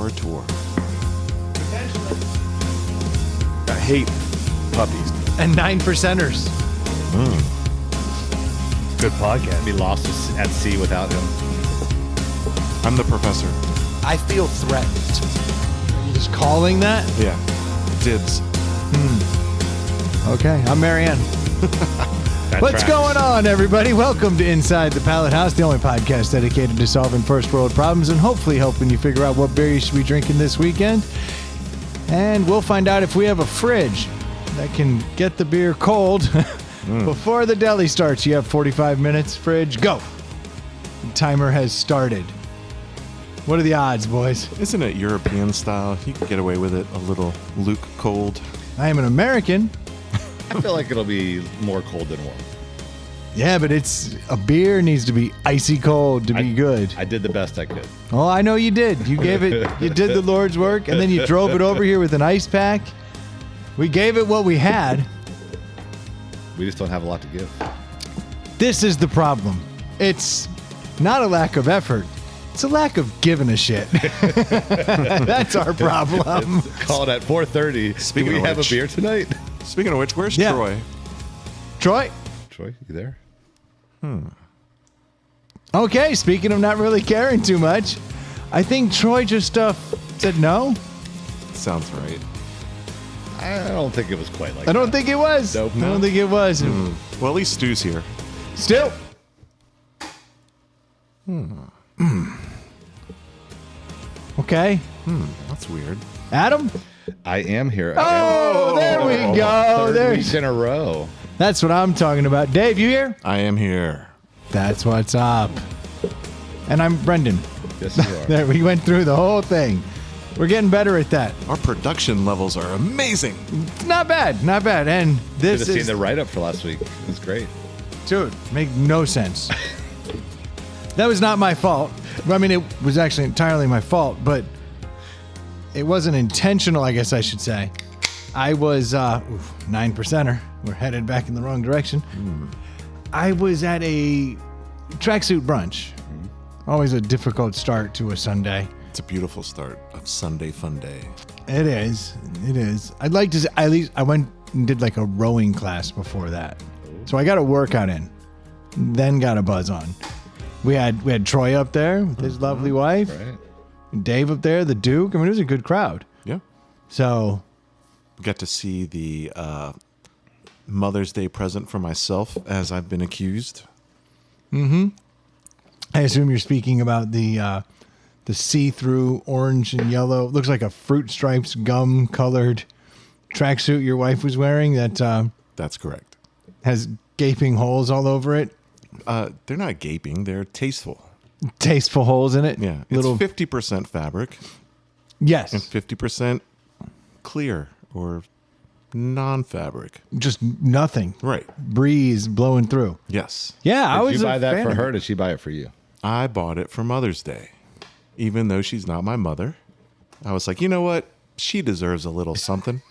for a tour. I hate puppies. And 9%ers. Good podcast. Be lost at sea without him. I'm the professor. I feel threatened. You just calling that? Yeah. Dibs. Okay, I'm Marianne. What's going on, everybody? Welcome to Inside the Pallet House, the only podcast dedicated to solving first world problems and hopefully helping you figure out what beer you should be drinking this weekend. And we'll find out if we have a fridge that can get the beer cold before the deli starts. You have 45 minutes. Fridge, go. The timer has started. What are the odds, boys? Isn't it European style? You can get away with it a little Luke cold. I am an American. I feel like it'll be more cold than warm. Yeah, but it's a beer needs to be icy cold to be good. I did the best I could. Oh, I know you did. You gave it, you did the Lord's work, and then you drove it over here with an ice pack. We gave it what we had. We just don't have a lot to give. This is the problem. It's not a lack of effort. It's a lack of giving a shit. That's our problem. It's called at 4:30. Do we have a beer tonight? Speaking of which, where's Troy? Troy? Troy, you there? Okay, speaking of not really caring too much, I think Troy just said no. Sounds right. I don't think it was quite like I don't that. think it was. Nope. I don't think it was. Well, at least Stu's here. Still. Okay. That's weird. Adam? I am here. Oh, there we go. Third week in a row. That's what I'm talking about. Dave, you here? I am here. That's what's up. And I'm Brendan. Yes, you are. There, we went through the whole thing. We're getting better at that. Our production levels are amazing. Not bad, not bad. And Should this have is, seen the write-up for last week. It was great. dude, make no sense. That was not my fault. I mean, it was actually entirely my fault, but it wasn't intentional, I guess I should say. I was 9%er. We're headed back in the wrong direction. I was at a tracksuit brunch. Always a difficult start to a Sunday. It's a beautiful start of Sunday Fun Day. It is. It is. I'd like to say, at least I went and did like a rowing class before that. So I got a workout in, then got a buzz on. We had Troy up there with his lovely wife. Right. Dave up there, the Duke. I mean, it was a good crowd. Yeah. So Got to see the Mother's Day present for myself, as I've been accused. I assume you're speaking about the see-through orange and yellow. Looks like a Fruit Stripes gum-colored tracksuit your wife was wearing that That's correct. has gaping holes all over it. They're not gaping. They're tasteful. Tasteful holes in it. Yeah. Little. It's 50% fabric Yes. and 50% clear or non-fabric. Just nothing. Right. Breeze blowing through. Yes. Yeah, I Did was you buy a that fan for of her? it. Did she buy it for you? I bought it for Mother's Day. Even though she's not my mother. I was like, you know what? She deserves a little something.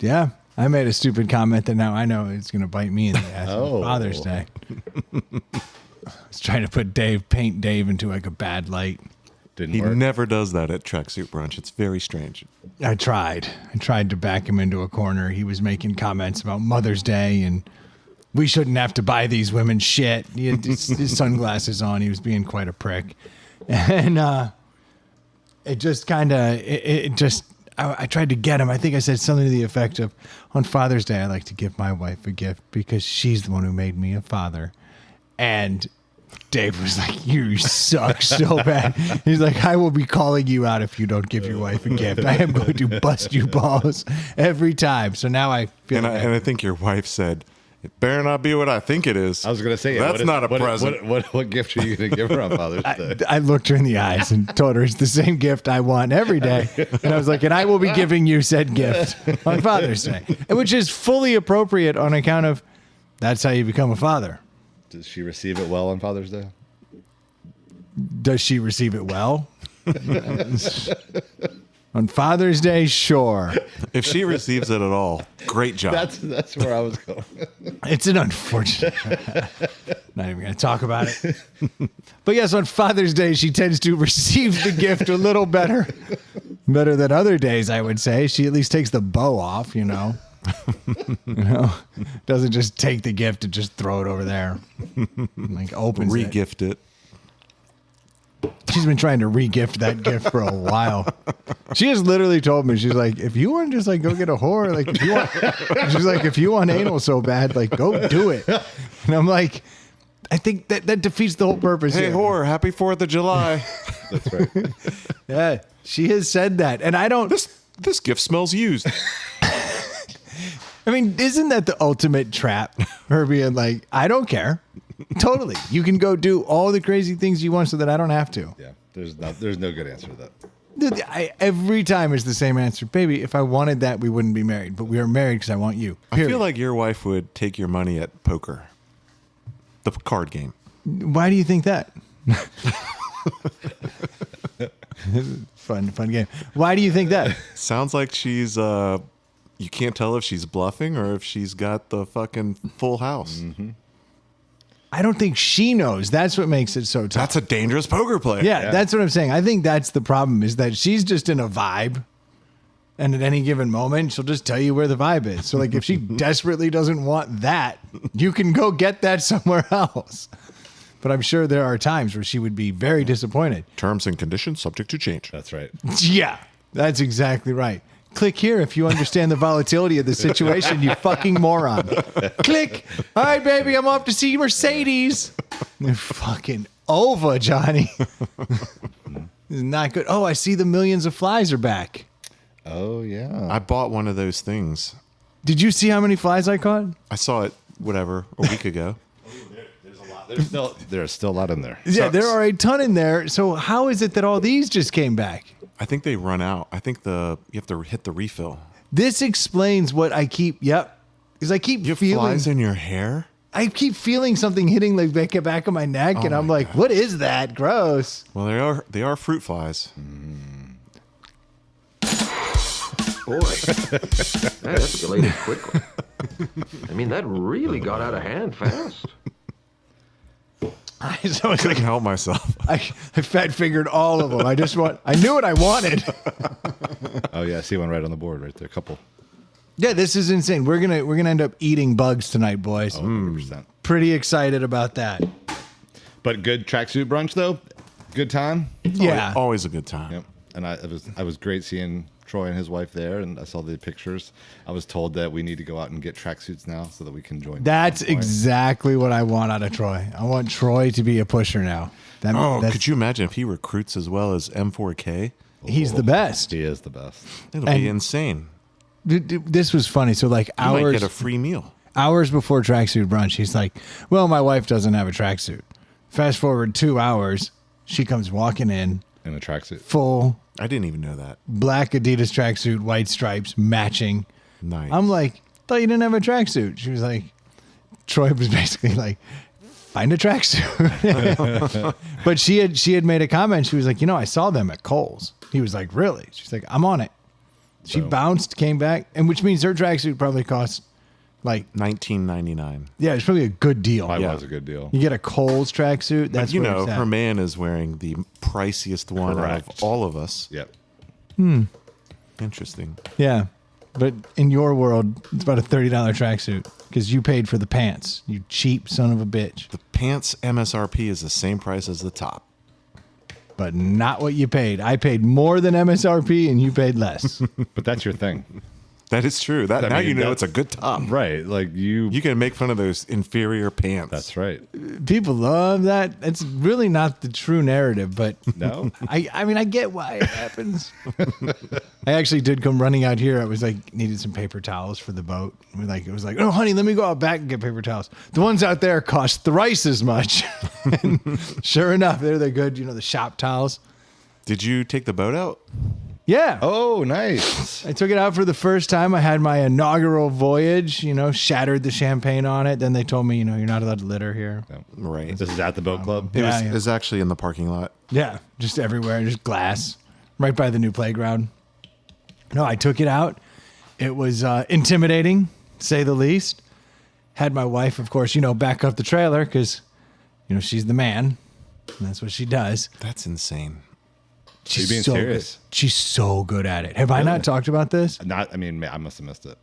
Yeah. I made a stupid comment that now I know it's going to bite me in the ass Oh. on Father's Day. I was trying to paint Dave into like a bad light. Didn't He work. never does that at Tracksuit Brunch. It's very strange. I tried to back him into a corner. He was making comments about Mother's Day and we shouldn't have to buy these women shit. He had his sunglasses on. He was being quite a prick. And it just kind of, I tried to get him. I think I said something to the effect of, on Father's Day, I like to give my wife a gift because she's the one who made me a father. And Dave was like, you suck so bad. He's like, I will be calling you out if you don't give your wife a gift. I am going to bust you balls every time. So now I feel And I think your wife said, it better not be what I think it is. I was going to say, that's not a present. What gift are you going to give her on Father's Day? I looked her in the eyes and told her it's the same gift I want every day. And I was like, and I will be giving you said gift on Father's Day, which is fully appropriate on account of that's how you become a father. Does she receive it well on Father's Day? Does she receive it well? On Father's Day, sure. If she receives it at all, great job. That's where I was going. It's an unfortunate. Not even going to talk about it. But yes, on Father's Day, she tends to receive the gift a little better than other days, I would say. She at least takes the bow off, you know. Doesn't just take the gift and just throw it over there. Like opens it. Re-gift it. She's been trying to re-gift that gift for a while. She has literally told me, she's like, if you want to just like go get a whore, like if you want, she's like, if you want anal so bad, like go do it. And I'm like, I think that defeats the whole purpose. Hey, here. whore, happy 4th of July. That's right. Yeah, she has said that. And I don't. This gift smells used. I mean, isn't that the ultimate trap? Her being like, I don't care. Totally. You can go do all the crazy things you want so that I don't have to. Yeah. There's no good answer to that. Every time it's the same answer. Baby, if I wanted that, we wouldn't be married. But we are married because I want you. Period. I feel like your wife would take your money at poker. The card game. Why do you think that? Fun game. Why do you think that? Sounds like she's, you can't tell if she's bluffing or if she's got the fucking full house. Mm-hmm. I don't think she knows. That's what makes it so tough. That's a dangerous poker player. Yeah, that's what I'm saying. I think that's the problem is that she's just in a vibe. And at any given moment, she'll just tell you where the vibe is. So like if she desperately doesn't want that, you can go get that somewhere else. But I'm sure there are times where she would be very disappointed. Terms and conditions subject to change. That's right. Yeah, that's exactly right. Click here if you understand the volatility of the situation, you fucking moron. Click. All right, baby, I'm off to see Mercedes. They're fucking over, Johnny. This is not good. Oh, I see the millions of flies are back. Oh, yeah. I bought one of those things. Did you see how many flies I caught? I saw it, a week ago. There's a lot. There's still a lot in there. Yeah, there are a ton in there. So how is it that all these just came back? I think they run out. I think you have to hit the refill. This explains what I keep. Yep, because I keep You have feeling. flies in your hair? I keep feeling something hitting the back of my neck, and I'm like, "What is that? Gross." Well, they are fruit flies. Boy, that escalated quickly. I mean, that really got out of hand fast. So I it's couldn't like help myself. I fat fingered all of them. I knew what I wanted. Oh, yeah. I see one right on the board right there. A couple. Yeah, this is insane. We're gonna end up eating bugs tonight, boys. 100%. Pretty excited about that. But good tracksuit brunch, though. Good time. Yeah. Always a good time. Yep. And I was great seeing Troy and his wife there, and I saw the pictures. I was told that we need to go out and get tracksuits now so that we can join. That's at some point. exactly what I want out of Troy. I want Troy to be a pusher now. Could you imagine if he recruits as well as M4K? He's the best. He is the best. It'll And- be insane. This was funny. So like You might hours get a free meal. before tracksuit brunch, he's like, "Well, my wife doesn't have a tracksuit." Fast forward 2 hours, she comes walking in, In a tracksuit. full I didn't even know that. black Adidas tracksuit, white stripes, matching. Nice. I'm like, "Thought you didn't have a tracksuit." She was like, Troy was basically like, "Find a tracksuit." But she had made a comment. She was like, "I saw them at Kohl's." He was like, "Really?" She's like, "I'm on it." She Boom. bounced, came back, and which means her tracksuit probably cost like, $19.99. yeah, it's probably a good deal. Probably Yeah. was a good deal. You get a Kohl's tracksuit. That's But where it's at. her man is wearing the priciest one out of Correct. all of us. Yep. Interesting. Yeah, but in your world, it's about a $30 tracksuit because you paid for the pants. You cheap son of a bitch. The pants MSRP is the same price as the top. But not what you paid. I paid more than MSRP, and you paid less. But that's your thing. That is true. Now mean, you know that- it's a good top. Right. Like you. You can make fun of those inferior pants. That's right. People love that. It's really not the true narrative, but No. I mean, I get why it happens. I actually did come running out here. I was like, needed some paper towels for the boat. It was like, "Oh, honey, let me go out back and get paper towels." The ones out there cost thrice as much. And sure enough, they're good. The shop towels. Did you take the boat out? Yeah. Oh, nice. I took it out for the first time. I had my inaugural voyage, shattered the champagne on it. Then they told me, you're not allowed to litter here. Right. This is at the boat club. Yeah, It was actually in the parking lot. Yeah, just everywhere, just glass, right by the new playground. No, I took it out. It was intimidating, to say the least. Had my wife, of course, back up the trailer because, she's the man. And that's what she does. That's insane. Are you being so serious? Good. She's so good at it. Have I not talked about this? I must have missed it.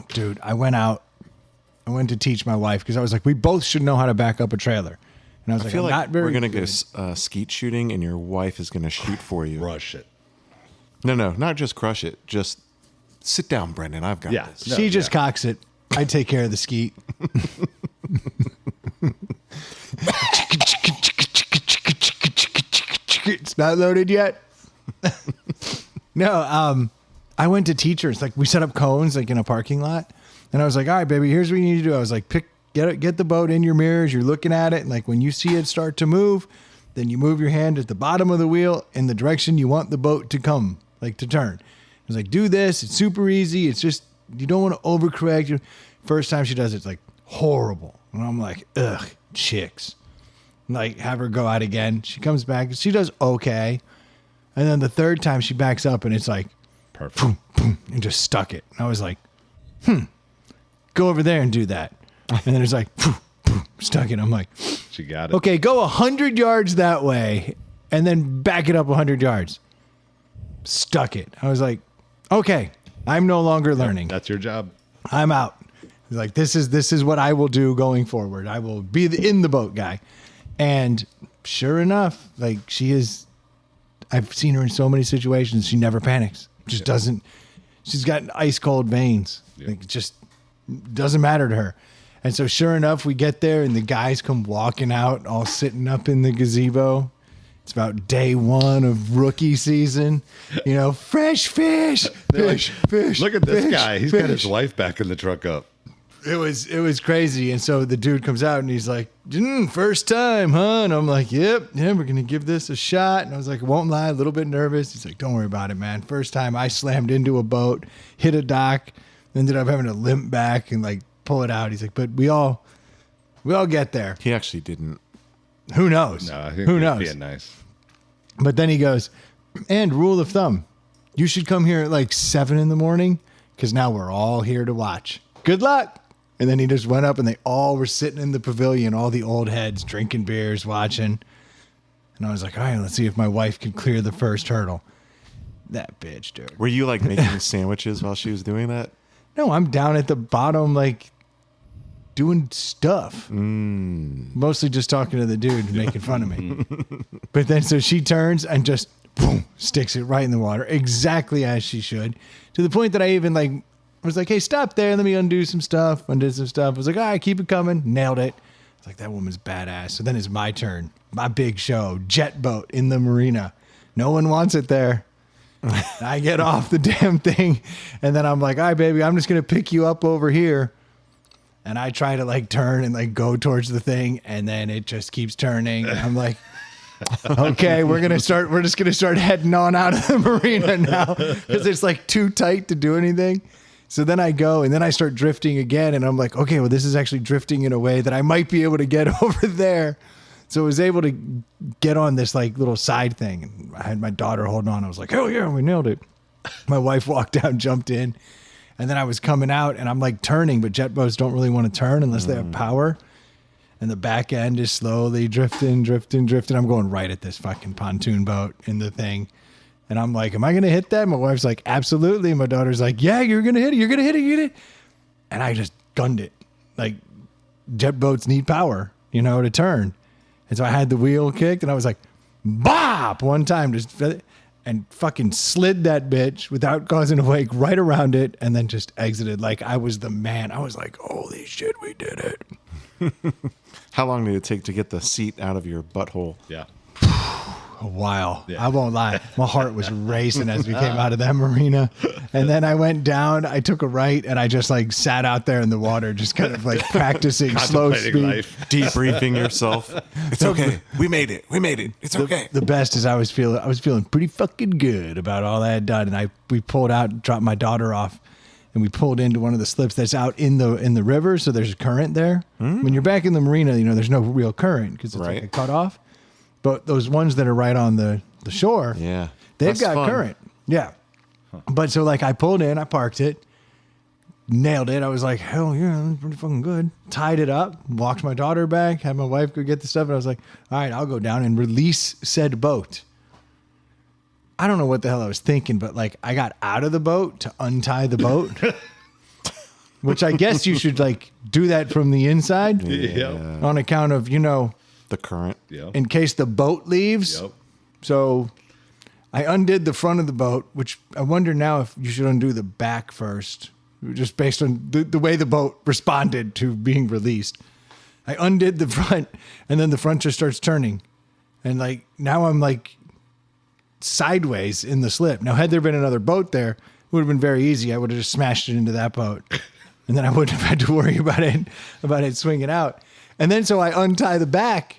Dude, I went to teach my wife because I was like, we both should know how to back up a trailer. And I was I feel I'm like not very we're going to good. go skeet shooting and your wife is going to shoot for you. Rush it. No, not just crush it. Just sit down, Brendan. I've got this. She just cocks it. I take care of the skeet. It's not loaded yet. No, I went to teachers. Like we set up cones like in a parking lot, and I was like, "All right, baby, here's what you need to do." I was like, get the boat in your mirrors. You're looking at it, and like when you see it start to move, then you move your hand at the bottom of the wheel in the direction you want the boat to come, like to turn. I was like, "Do this. It's super easy. It's just you don't want to overcorrect." First time she does it, it's like horrible, and I'm like, "Ugh, chicks." Like have her go out again. She comes back. She does okay. And then the third time she backs up and it's like, Perfect. boom, boom, and just stuck it. And I was like, go over there and do that. And then it's like, boom, boom, stuck it. I'm like, She got it. okay, go 100 yards that way and then back it up 100 yards. Stuck it. I was like, okay, I'm no longer learning. That's your job. I'm out. He's like, this is what I will do going forward. I will be the in the boat guy. And sure enough, like I've seen her in so many situations. She never panics. Just doesn't. She's got ice cold veins. Like it just doesn't matter to her. And so sure enough, we get there and the guys come walking out, all sitting up in the gazebo. It's about day one of rookie season. Fresh fish, fish. Look at this fish, guy. He's got his wife backing the truck up. It was crazy. And so the dude comes out and he's like, first time, huh? And I'm like, yep, we're going to give this a shot. And I was like, won't lie, a little bit nervous. He's like, don't worry about it, man. First time I slammed into a boat, hit a dock, ended up having to limp back and like pull it out. He's like, but we all get there. He actually didn't. Who knows? No, I think Who he's knows? being nice. But then he goes, and rule of thumb, you should come here at like 7 a.m. because now we're all here to watch. Good luck. And then he just went up and they all were sitting in the pavilion, all the old heads drinking beers, watching. And I was like, all right, let's see if my wife can clear the first hurdle. That bitch, dude. Were you like making sandwiches while she was doing that? No, I'm down at the bottom, like doing stuff. Mostly just talking to the dude making fun of me. But then so she turns and just boom, sticks it right in the water, exactly as she should. To the point that I even like was like, hey, stop there. Let me undid some stuff. I was like, all right, keep it coming. Nailed it. I was like, that woman's badass. So then it's my turn. My big show, jet boat in the marina. No one wants it there. I get off the damn thing. And then I'm like, all right, baby, I'm just going to pick you up over here. And I try to like turn and like go towards the thing. And then it just keeps turning. And I'm like, okay, we're just going to start heading on out of the marina now because it's like too tight to do anything. So then I go and then I start drifting again. And I'm like, okay, well, this is actually drifting in a way that I might be able to get over there. So I was able to get on this like little side thing. And I had my daughter holding on. I was like, hell yeah, we nailed it. My wife walked out, jumped in. And then I was coming out and I'm like turning, but jet boats don't really want to turn unless they have power. And the back end is slowly drifting. I'm going right at this fucking pontoon boat in the thing. And I'm like, am I going to hit that? My wife's like, absolutely. And my daughter's like, yeah, you're going to hit it. You're going to hit it. And I just gunned it. Like jet boats need power, to turn. And so I had the wheel kicked and I was like, bop, one time, and fucking slid that bitch without causing a wake right around it. And then just exited like I was the man. I was like, holy shit, we did it. How long did it take to get the seat out of your butthole? Yeah. A while. Yeah. I won't lie. My heart was racing as we came out of that marina. And then I went down, I took a right, and I just like sat out there in the water, just kind of like practicing slow speed. Life. Debriefing yourself. It's okay. We made it. It's okay. The best is I was feeling pretty fucking good about all I had done. And we pulled out, dropped my daughter off, and we pulled into one of the slips that's out in the river. So there's a current there. When you're back in the marina, there's no real current because it's like a cut off. But those ones that are right on the shore, yeah, they've that's got fun. current. Yeah. But so like I pulled in, I parked it, nailed it. I was like, hell yeah, that's pretty fucking good. Tied it up, walked my daughter back, had my wife go get the stuff. And I was like, all right, I'll go down and release said boat. I don't know what the hell I was thinking, but like I got out of the boat to untie the boat, which I guess you should like do that from the inside on account of, The current. in case the boat leaves. Yep. So I undid the front of the boat, which I wonder now if you should undo the back first, just based on the way the boat responded to being released. I undid the front, and then the front just starts turning. And like now I'm like sideways in the slip. Now, had there been another boat there, it would have been very easy. I would have just smashed it into that boat. And then I wouldn't have had to worry about it swinging out. And then so I untie the back.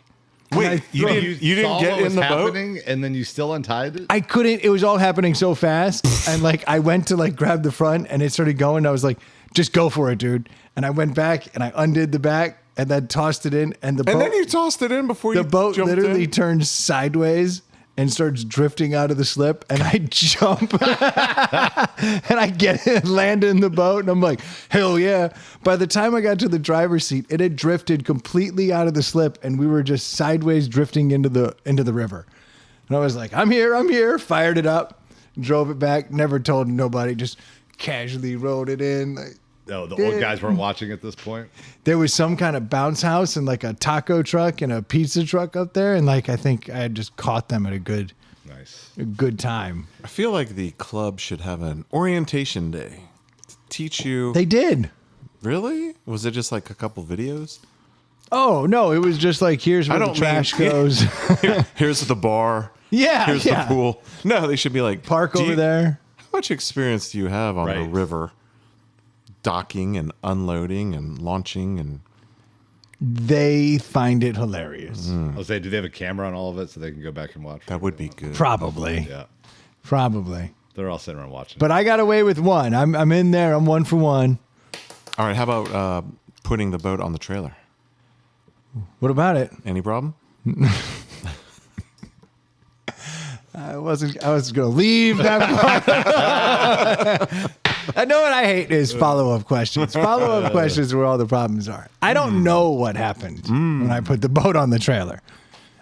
Wait, you didn't saw get what was in the boat? happening, and then you still untied it? I couldn't. It was all happening so fast. And like I went to like grab the front and it started going. I was like, just go for it, dude. And I went back and I undid the back and then tossed it in. And And then you tossed it in before you the boat jumped literally in? turns sideways and starts drifting out of the slip. And I jump and I land in the boat. And I'm like, hell yeah. By the time I got to the driver's seat, it had drifted completely out of the slip. And we were just sideways drifting into the river. And I was like, I'm here. Fired it up, drove it back, never told nobody, just casually rode it in. Like, No, the old guys weren't watching at this point. there was some kind of bounce house and like a taco truck and a pizza truck up there. And like, I think I had just caught them at a good time. I feel like the club should have an orientation day to teach you. They did. Really? Was it just like a couple videos? Oh no, it was just like, here's where the trash goes. Here's the bar. Yeah. Here's the pool. No, they should be like, Park over there. How much experience do you have on the Right. river? Docking and unloading and launching and They find it hilarious. I was saying, do they have a camera on all of it so they can go back and watch? that would be good. Probably. Yeah. Probably. They're all sitting around watching. But I got away with one. I'm in there. I'm 1 for 1. All right, how about putting the boat on the trailer? What about it? Any problem? I was going to leave that part. I know what I hate is follow-up questions. Follow-up questions are where all the problems are. I don't know what happened when I put the boat on the trailer.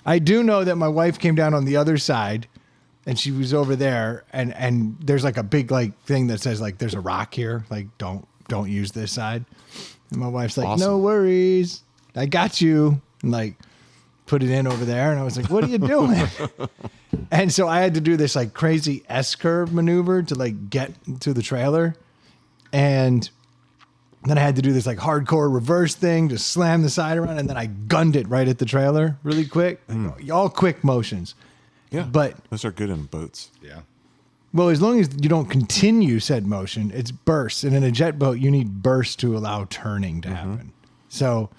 I do know that my wife came down on the other side and she was over there and there's like a big like thing that says like there's a rock here, like don't use this side. And my wife's like, Awesome. no worries. I got you. And like put it in over there and I was like, what are you doing? And so I had to do this like crazy S-curve maneuver to like get to the trailer. And then I had to do this like hardcore reverse thing, just slam the side around. And then I gunned it right at the trailer really quick. Like, all quick motions. Yeah. But, those are good in boats. yeah. well, as long as you don't continue said motion, it's bursts. And in a jet boat, you need bursts to allow turning to happen. So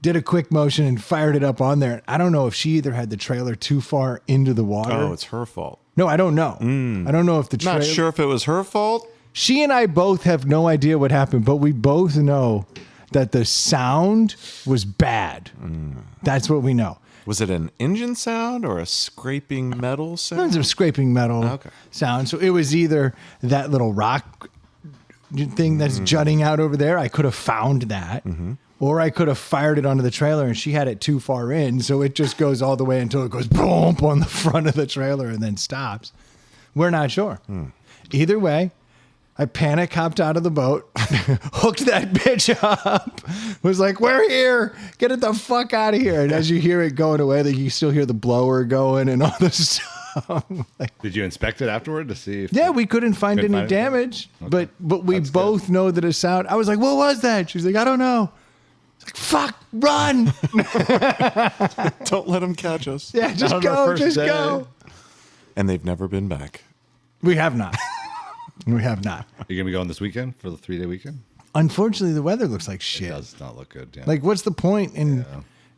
did a quick motion and fired it up on there. I don't know if she either had the trailer too far into the water. Oh, it's her fault. No, I don't know. I don't know if the trailer... Not sure if it was her fault. She and I both have no idea what happened, but we both know that the sound was bad. That's what we know. Was it an engine sound or a scraping metal sound? Tons of scraping metal sound. So it was either that little rock thing that's jutting out over there. I could have found that. Or I could have fired it onto the trailer and she had it too far in. So it just goes all the way until it goes boom on the front of the trailer and then stops. We're not sure. Either way, I panic hopped out of the boat, hooked that bitch up, was like, we're here. Get it the fuck out of here. And as you hear it going away, you still hear the blower going and all this stuff. Like, Did you inspect it afterward to see if... yeah, we couldn't find Couldn't any find anything? damage, Okay. but we That's both know that a sound. I was like, what was that? She's like, I don't know. It's like, fuck, run. Don't let them catch us. Yeah, just On our go, first just day. go. And they've never been back. We have not. We have not. Are you going to be going this weekend for the 3-day weekend? Unfortunately, the weather looks like It shit. does not look good. Yeah. Like, what's the point in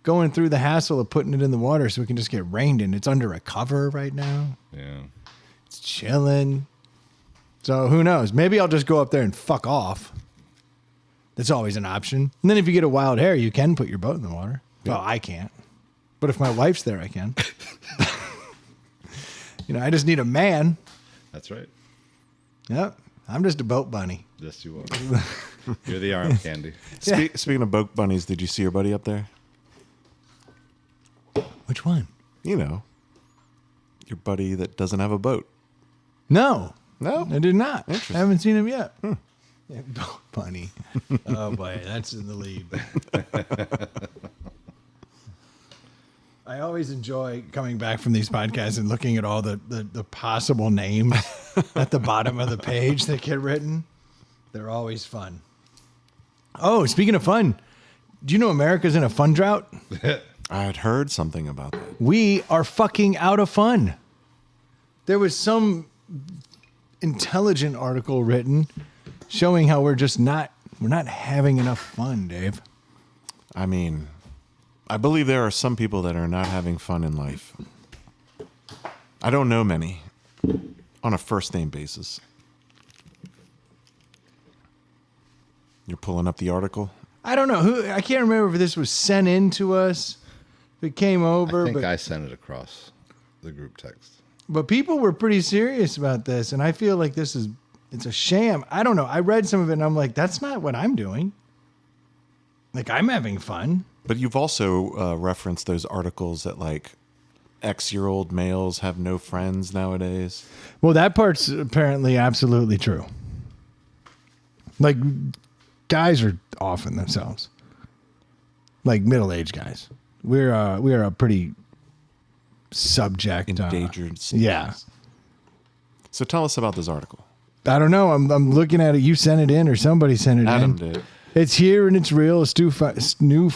going through the hassle of putting it in the water so we can just get rained in? It's under a cover right now. yeah. It's chilling. So who knows? Maybe I'll just go up there and fuck off. That's always an option. And then if you get a wild hair, you can put your boat in the water. Well, I can't. But if my wife's there, I can. I just need a man. That's right. Yep. I'm just a boat bunny. Yes, you are. You're the arm candy. Speaking of boat bunnies, did you see your buddy up there? Which one? You know, your buddy that doesn't have a boat. No. No? I did not. I Interesting. haven't seen him yet. Yeah, boat bunny. Oh, boy. That's in the lead. I always enjoy coming back from these podcasts and looking at all the possible names at the bottom of the page that get written. They're always fun. Oh, speaking of fun, do you know America's in a fun drought? I had heard something about that. We are fucking out of fun. There was some intelligent article written showing how we're not having enough fun, Dave. I mean, I believe there are some people that are not having fun in life. I don't know many on a first name basis. You're pulling up the article? I don't know who. I can't remember if this was sent in to us. If it came over, I think but I sent it across the group text. but people were pretty serious about this, and I feel like it's a sham. I don't know. I read some of it, and I'm like, that's not what I'm doing. Like, I'm having fun. But you've also referenced those articles that like X-year-old males have no friends nowadays. Well, that part's apparently absolutely true. Like, guys are off in themselves. Like middle-aged guys. We are a pretty subject. Endangered species. Yeah. So tell us about this article. I don't know. I'm looking at it. You sent it in, or somebody sent it Adam in. did. It's here and it's real. New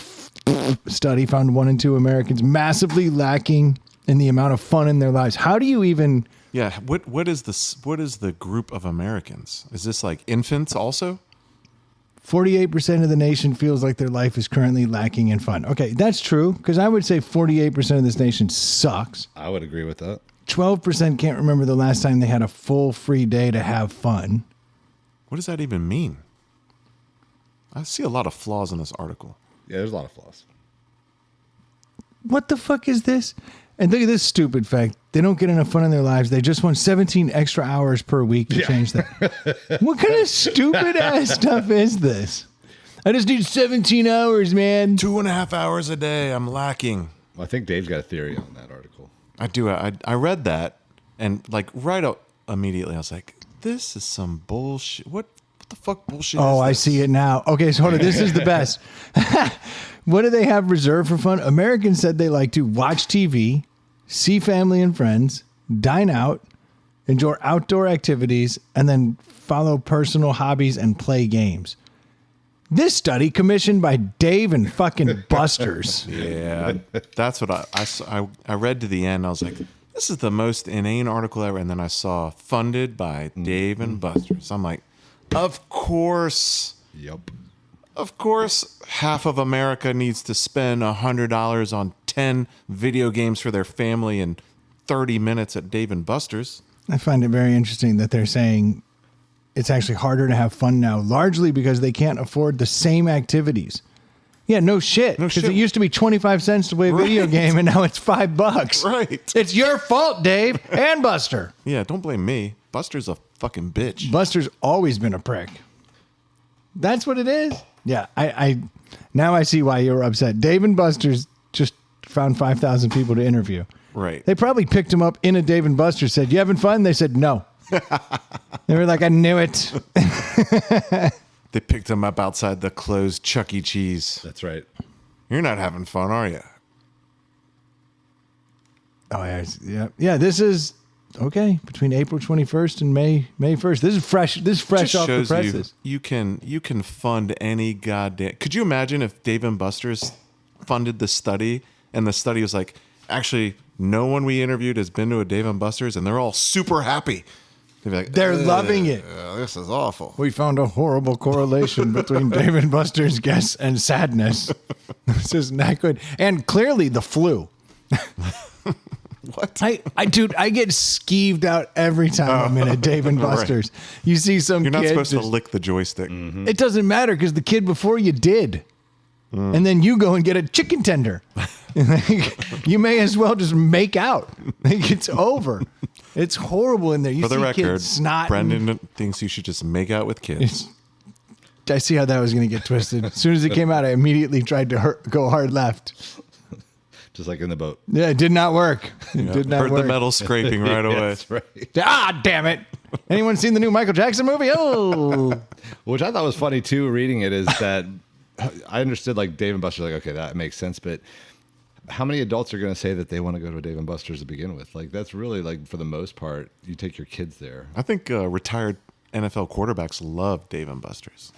study found 1 in 2 Americans massively lacking in the amount of fun in their lives. How do you even? Yeah. What is the group of Americans? Is this like infants also? 48% of the nation feels like their life is currently lacking in fun. Okay, that's true, because I would say 48% of this nation sucks. I would agree with that. 12% can't remember the last time they had a full free day to have fun. What does that even mean? I see a lot of flaws in this article. Yeah, there's a lot of flaws. What the fuck is this? And look at this stupid fact. They don't get enough fun in their lives. They just want 17 extra hours per week to change that. What kind of stupid ass stuff is this? I just need 17 hours, man. 2.5 hours a day. I'm lacking. Well, I think Dave's got a theory on that article. I do. I read that, and like right up immediately, I was like, "This is some bullshit. What the fuck bullshit?" Oh, is I this? see it now. Okay, so hold on. This is the best. What do they have reserved for fun? Americans said they like to watch TV, see family and friends, dine out, enjoy outdoor activities, and then follow personal hobbies and play games. This study commissioned by Dave and fucking Buster's. Yeah, that's what I read to the end. I was like, "This is the most inane article ever." And then I saw funded by Dave and Buster's. I'm like, "Of course." Yep. Of course, half of America needs to spend $100 on 10 video games for their family and 30 minutes at Dave & Buster's. I find it very interesting that they're saying it's actually harder to have fun now, largely because they can't afford the same activities. Yeah, no shit. No Because shit. it used to be 25 cents to play a video Right. game, and now it's $5. Right. It's your fault, Dave and Buster. Yeah, don't blame me. Buster's a fucking bitch. Buster's always been a prick. That's what it is. Yeah, I now I see why you were upset. Dave and Buster's just found 5,000 people to interview. Right. They probably picked him up in a Dave and Buster's, said, "You having fun?" They said, "No." They were like, "I knew it." They picked him up outside the closed Chuck E. Cheese. That's right. You're not having fun, are you? Oh, yeah. This is okay between April 21st and May 1st. This is fresh. This is fresh Just off the shows presses. you can fund any goddamn. Could you imagine if Dave and Buster's funded the study and the study was like, actually, no one we interviewed has been to a Dave and Buster's and they're all super happy. They'd be like, They're loving it. This is awful. We found a horrible correlation between Dave and Buster's guests and sadness. This is not good. And clearly the flu. What? Dude, I get skeeved out every time I'm in a Dave and Right. Buster's. You see some You're not kid supposed to just- lick the joystick. It doesn't matter because the kid before you did. And then you go and get a chicken tender. You may as well just make out. Like, it's over. It's horrible in there. You For the see record, kids snot. Brendan thinks you should just make out with kids. I see how that was going to get twisted. As soon as it came out, I immediately tried to go hard left. Just like in the boat. Yeah, it did not work. It did not Heard work. the metal scraping right away. That's right. Ah, damn it. Anyone seen the new Michael Jackson movie? Oh. Which I thought was funny too, reading it, is that I understood like Dave and Buster's like, okay, that makes sense. But how many adults are going to say that they want to go to Dave and Buster's to begin with? Like, that's really like, for the most part, you take your kids there. I think retired NFL quarterbacks love Dave and Buster's.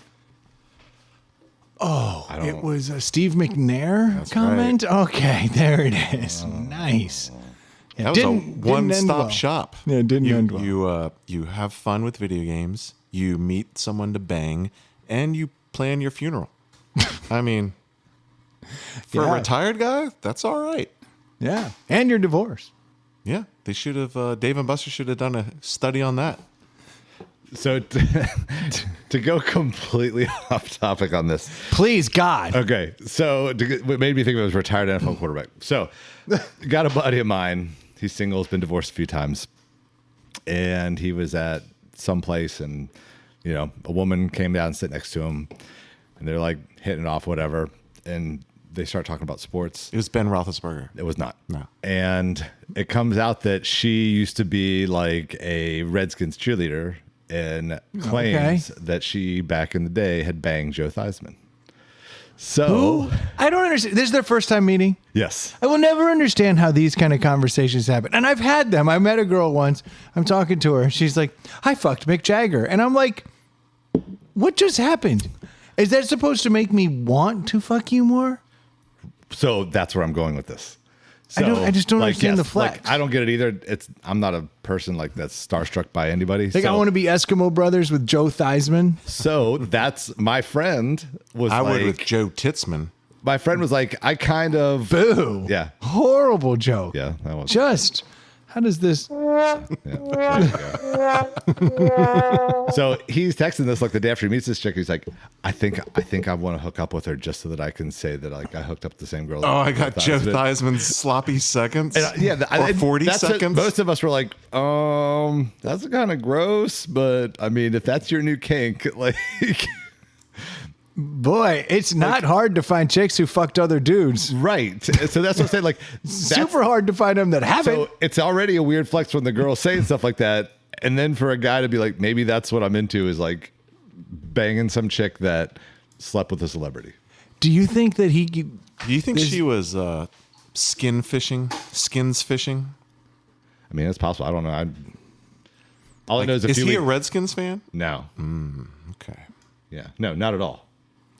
Oh, it was a Steve McNair comment? right. Okay, there it is. Nice. Yeah, That was a didn't end one-stop well. shop. Yeah, it didn't end well. You have fun with video games. You meet someone to bang, and you plan your funeral. I mean, for Yeah. a retired guy, that's all right. Yeah, and your divorce. Yeah, they should have. Dave and Buster should have done a study on that. So to go completely off topic on this. Please, God. Okay, so what made me think of it was retired NFL quarterback. So got a buddy of mine. He's single, has been divorced a few times. And he was at some place and, a woman came down and sit next to him. And they're like hitting it off, whatever. And they start talking about sports. It was Ben Roethlisberger. It was not. No. And it comes out that she used to be like a Redskins cheerleader and claims that she, back in the day, had banged Joe Theismann. So, I don't understand. This is their first time meeting. yes. I will never understand how these kind of conversations happen. And I've had them. I met a girl once. I'm talking to her. She's like, I fucked Mick Jagger. And I'm like, what just happened? Is that supposed to make me want to fuck you more? So that's where I'm going with this. So, I just don't understand the flex. I don't get it either. I'm not a person like that's starstruck by anybody. Like, I want to be Eskimo Brothers with Joe Theismann. So that's my friend was I like, would with Joe Titzman. my friend was like, I kind of Boo. Yeah. Horrible joke. Yeah, that was Just, how does this? So he's texting this like the day after he meets this chick. He's like, I think I want to hook up with her just so that I can say that like I hooked up with the same girl. Oh, I got Joe Theismann. Theismann's sloppy seconds. And, or 40 that's it. seconds. Most of us were like, that's kind of gross, but I mean, if that's your new kink, like, Boy, it's not hard to find chicks who fucked other dudes. right. So that's what I'm saying. Like, Super hard to find them that haven't. So it's already a weird flex when the girl's saying stuff like that, and then for a guy to be like, maybe that's what I'm into is like banging some chick that slept with a celebrity. Do you think that he? Do you think she was skins fishing? I mean, it's possible. I don't know. All I know is Is he a Redskins fan? No. Okay. Yeah. No, not at all.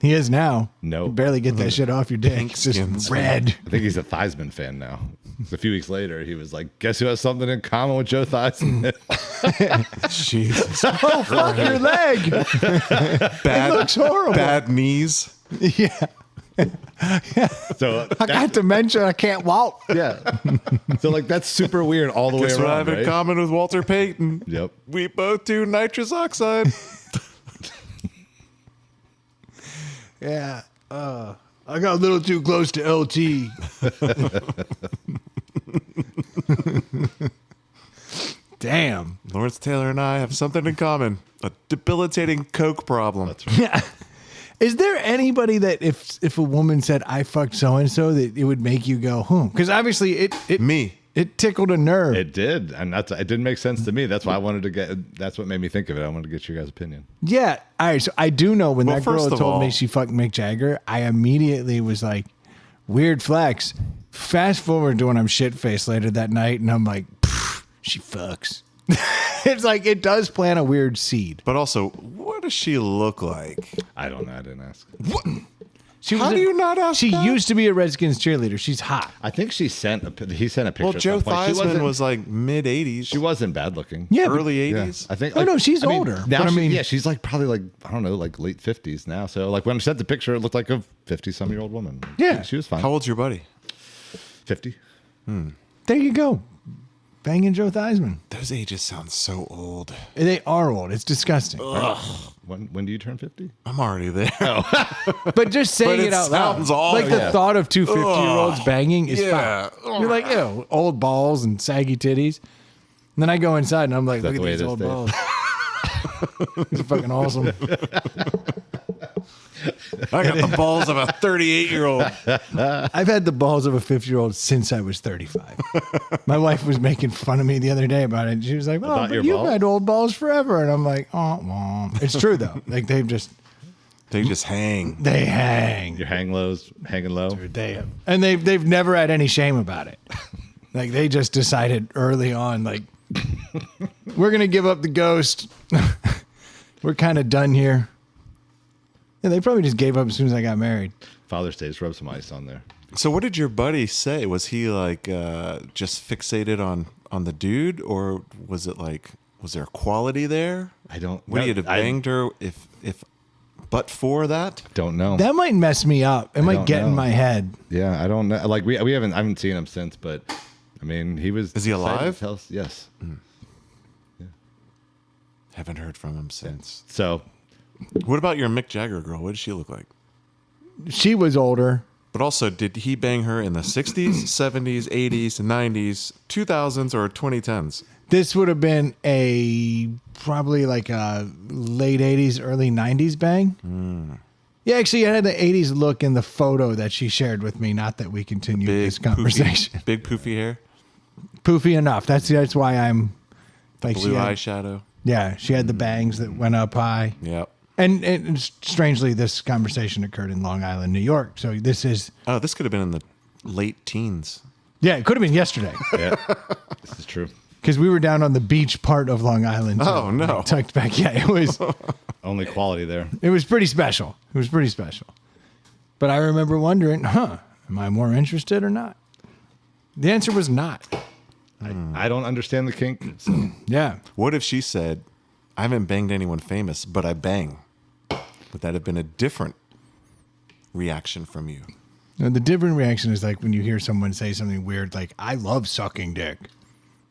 He is now. No. You barely get that shit off your dick. Pink It's just skins. red. I think he's a Theismann fan now. A few weeks later, he was like, guess who has something in common with Joe Theismann? Jesus. Oh, fuck your leg. Bad, looks horrible. bad knees. Yeah. So, I got dementia. I can't walk. yeah. So, like, that's super weird all the Guess way what I around. have in Right? common with Walter Payton? Yep. We both do nitrous oxide. Yeah. I got a little too close to LT. Damn. Lawrence Taylor and I have something in common. A debilitating coke problem. That's right. Yeah. Is there anybody that if a woman said I fucked so and so that it would make you go, Because obviously it Me. it tickled a nerve. It did. And it didn't make sense to me. That's why I wanted to that's what made me think of it. I wanted to get your guys' opinion. Yeah. All right. So I do know when Well, that girl first of told me all- she fucked Mick Jagger, I immediately was like, weird flex. Fast forward to when I'm shit faced later that night, and I'm like, she fucks. It's like it does plant a weird seed. But also, what does she look like? I don't know. I didn't ask. She How was do you not ask She that? used to be a Redskins cheerleader. She's hot. I think he sent a picture. Well, at Joe some point. She Theismann wasn't- was like mid 80s. She wasn't bad looking. Yeah. but- early Yeah. 80s. I think. Oh, no, she's older, Now but I she- mean- yeah, she's like probably like I don't know, like late 50s now. So like when I sent the picture, it looked like a 50-some-year-old woman. Yeah. she was fine. How old's your buddy? 50. There you go. Banging Joe Theismann. Those ages sound so old. They are old. It's disgusting. When do you turn 50? I'm already there. But just saying But it it out loud. sounds awful. Like the Yeah. thought of two 50-year-olds banging is Yeah. fine. You're like, ew, old balls and saggy titties. And then I go inside and I'm like, that look the at way these it is, old Dave? balls. It's fucking awesome. I got the balls of a 38-year-old. I've had the balls of a 50-year-old since I was 35. My wife was making fun of me the other day about it. She was like, "Oh, About your but you've balls? had old balls forever." And I'm like, "Oh, well." It's true though. Like they They just hang. hang. Your hanging low. And they've never had any shame about it. Like they just decided early on, like we're gonna give up the ghost. We're kind of done here. Yeah, they probably just gave up as soon as I got married. Father's Day, just rub some ice on there. So what did your buddy say? Was he like just fixated on the dude, or was it like was there quality there? I don't. Would he have banged her if but for that? Don't know. That might mess me up. It might don't get in know. my head. Yeah, I don't know. Like I haven't seen him since, but I mean, he was. Is he excited to alive? tell us- yes. Haven't heard from him since. So What about your Mick Jagger girl? What did she look like? She was older. But also, did he bang her in the 60s, 70s, 80s, 90s, 2000s, or 2010s? This would have been probably like a late 80s, early 90s bang. Yeah, actually, I had the 80s look in the photo that she shared with me. Not that we continued this conversation. Big poofy hair, Poofy enough. That's why I'm like blue she had- eyeshadow. Yeah, she had the bangs that went up high. Yep. And strangely, this conversation occurred in Long Island, New York. So this is, Oh, this could have been in the late teens. yeah, it could have been yesterday yeah, this is true. because we were down on the beach part of Long Island. too. Oh, no. Like, tucked back. Yeah, Only quality there. it was pretty special. It was pretty special. But I remember wondering, am I more interested or not? The answer was not. I don't understand the kink. So. Yeah. What if she said, I haven't banged anyone famous, but I bang? Would that have been a different reaction from you? Now, the different reaction is like when you hear someone say something weird, like, I love sucking dick.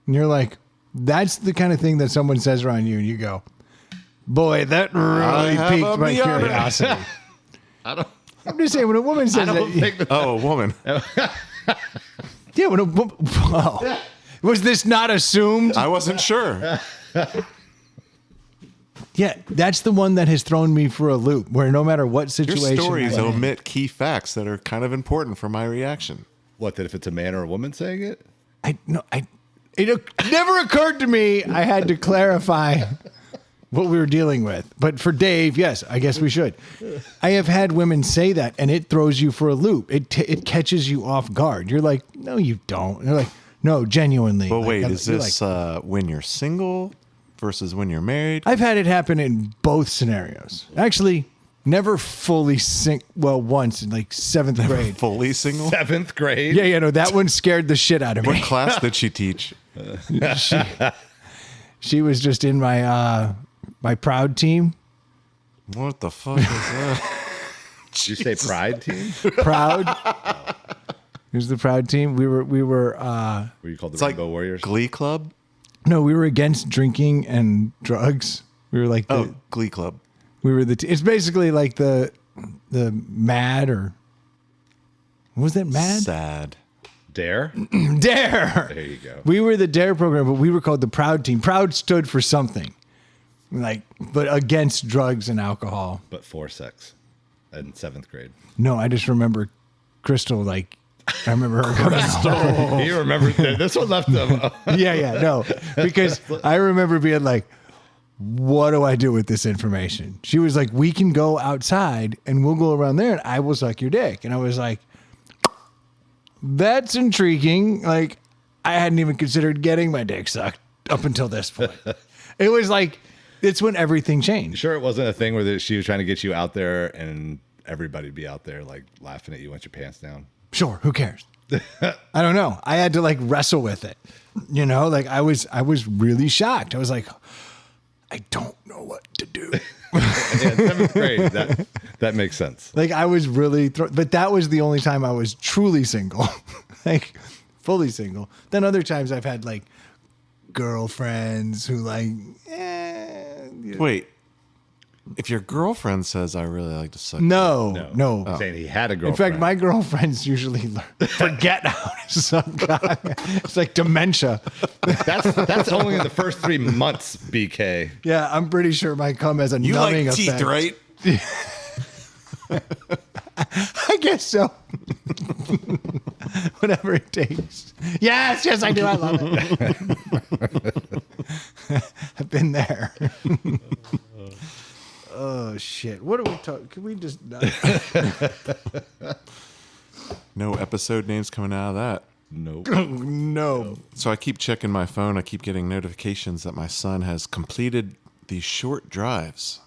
And you're like, that's the kind of thing that someone says around you, and you go, boy, that really have piqued a my meow. curiosity. I'm just saying, when a woman says that. Oh, a woman. Yeah, when a woman. Wow. Was this not assumed? I wasn't sure. Yeah, that's the one that has thrown me for a loop, where no matter what Your situation. stories I'm in- omit key facts that are kind of important for my reaction. What, that if it's a man or a woman saying it? It never occurred to me I had to clarify what we were dealing with. But for Dave, yes, I guess we should. I have had women say that, and it throws you for a loop. It catches you off guard. You're like, no, you don't. And they're like, no, genuinely. But Like, wait, you're is this when you're single versus when you're married? I've had it happen in both scenarios. Actually, never fully well, once in like 7th grade. Fully single? 7th grade? Yeah, no, that one scared the shit out of What me. class did she teach? She was just in my my proud team. What the fuck is that? Did you say pride team? Proud. Here's the proud team. We were Were you called the It's like Rainbow Warriors? Glee Club? no, we were against drinking and drugs. We were like Oh, Glee Club. we were it's basically like the mad or what was that mad? Sad. Dare? Dare. There you go. We were the Dare program, but we were called the Proud Team. Proud stood for something. Like, but against drugs and alcohol. But for sex in 7th grade. No, I just remember Crystal, like, I remember her coming out. You remember this one left them. Yeah, no. Because I remember being like, what do I do with this information? She was like, we can go outside and we'll go around there and I will suck your dick. And I was like, that's intriguing. Like, I hadn't even considered getting my dick sucked up until this point. It was like, it's when everything changed. Sure, it wasn't a thing where she was trying to get you out there and everybody'd be out there like laughing at you once your pants down. Sure, who cares? I don't know. I had to like wrestle with it. You know, like I was really shocked. I was like, I don't know what to do. Yeah, 7th grade, that makes sense. Like I was really, but that was the only time I was truly single, like fully single. Then other times I've had like girlfriends who like, Wait, If your girlfriend says, I really like to suck. No. Saying he had a In girlfriend. fact, my girlfriends usually forget how to suck cock. It's like dementia. that's only in the first 3 months, BK. Yeah, I'm pretty sure my cum has a You numbing like teeth, effect. right? I guess so. Whatever it takes. Yes, I do. I love it. I've been there. Oh shit! What are we talking? Can we just? No episode names coming out of that. Nope. No. So I keep checking my phone. I keep getting notifications that my son has completed these short drives.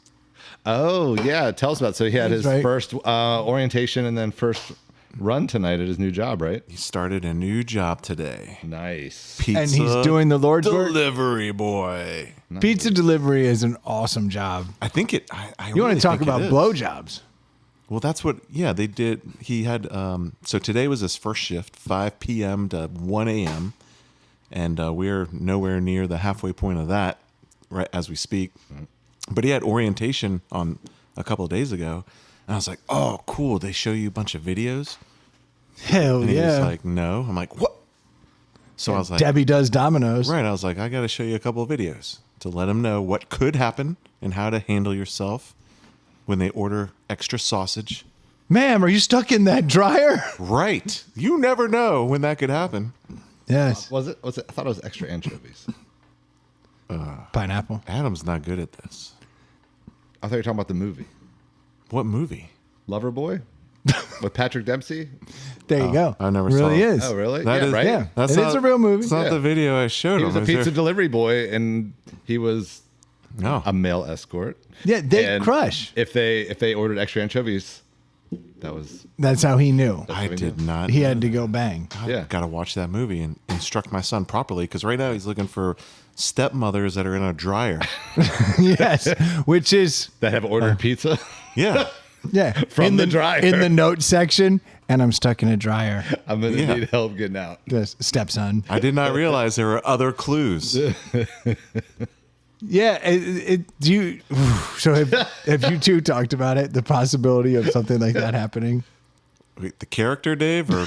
Oh, yeah. Tell us about it. So he had his right. first orientation and then first run tonight at his new job, right? He started a new job today. Nice. Pizza And he's doing the Lord's work? delivery boy. Pizza delivery is an awesome job. I think it. You want to talk about blowjobs? Well, that's what. Yeah, they did. He had. So today was his first shift, 5 p.m. to 1 a.m. And we're nowhere near the halfway point of that, right as we speak. But he had orientation on a couple of days ago, and I was like, "Oh, cool! They show you a bunch of videos." Hell And he was yeah! like, "No." I'm like, "What?" So I was like, Debbie does dominoes. "Right." I was like, "I got to show you a couple of videos to let him know what could happen and how to handle yourself when they order extra sausage." Ma'am, are you stuck in that dryer? Right. You never know when that could happen. Yes. Was it? I thought it was extra anchovies. Pineapple. Adam's not good at this. I thought you were talking about the movie. What movie? Loverboy? With Patrick Dempsey? There you go. I never really saw it. is. Oh, really? That is- right? Yeah, That's it is a real movie. It's not Yeah. the video I showed He him. was a Is pizza there- delivery boy, and he was No. a male escort. Yeah, they And crush. If they ordered extra anchovies, that was That's how he knew. I did not. He had to go bang. yeah. Got to watch that movie and instruct my son properly because right now he's looking for stepmothers that are in a dryer. Yes, which is that have ordered pizza. Yeah. yeah From in the dryer. in the note section, and I'm stuck in a dryer. I'm gonna Yeah. need help getting out. The stepson. I did not realize there were other clues. Yeah, do you? So have you two talked about it? The possibility of something like that happening. Wait, the character Dave or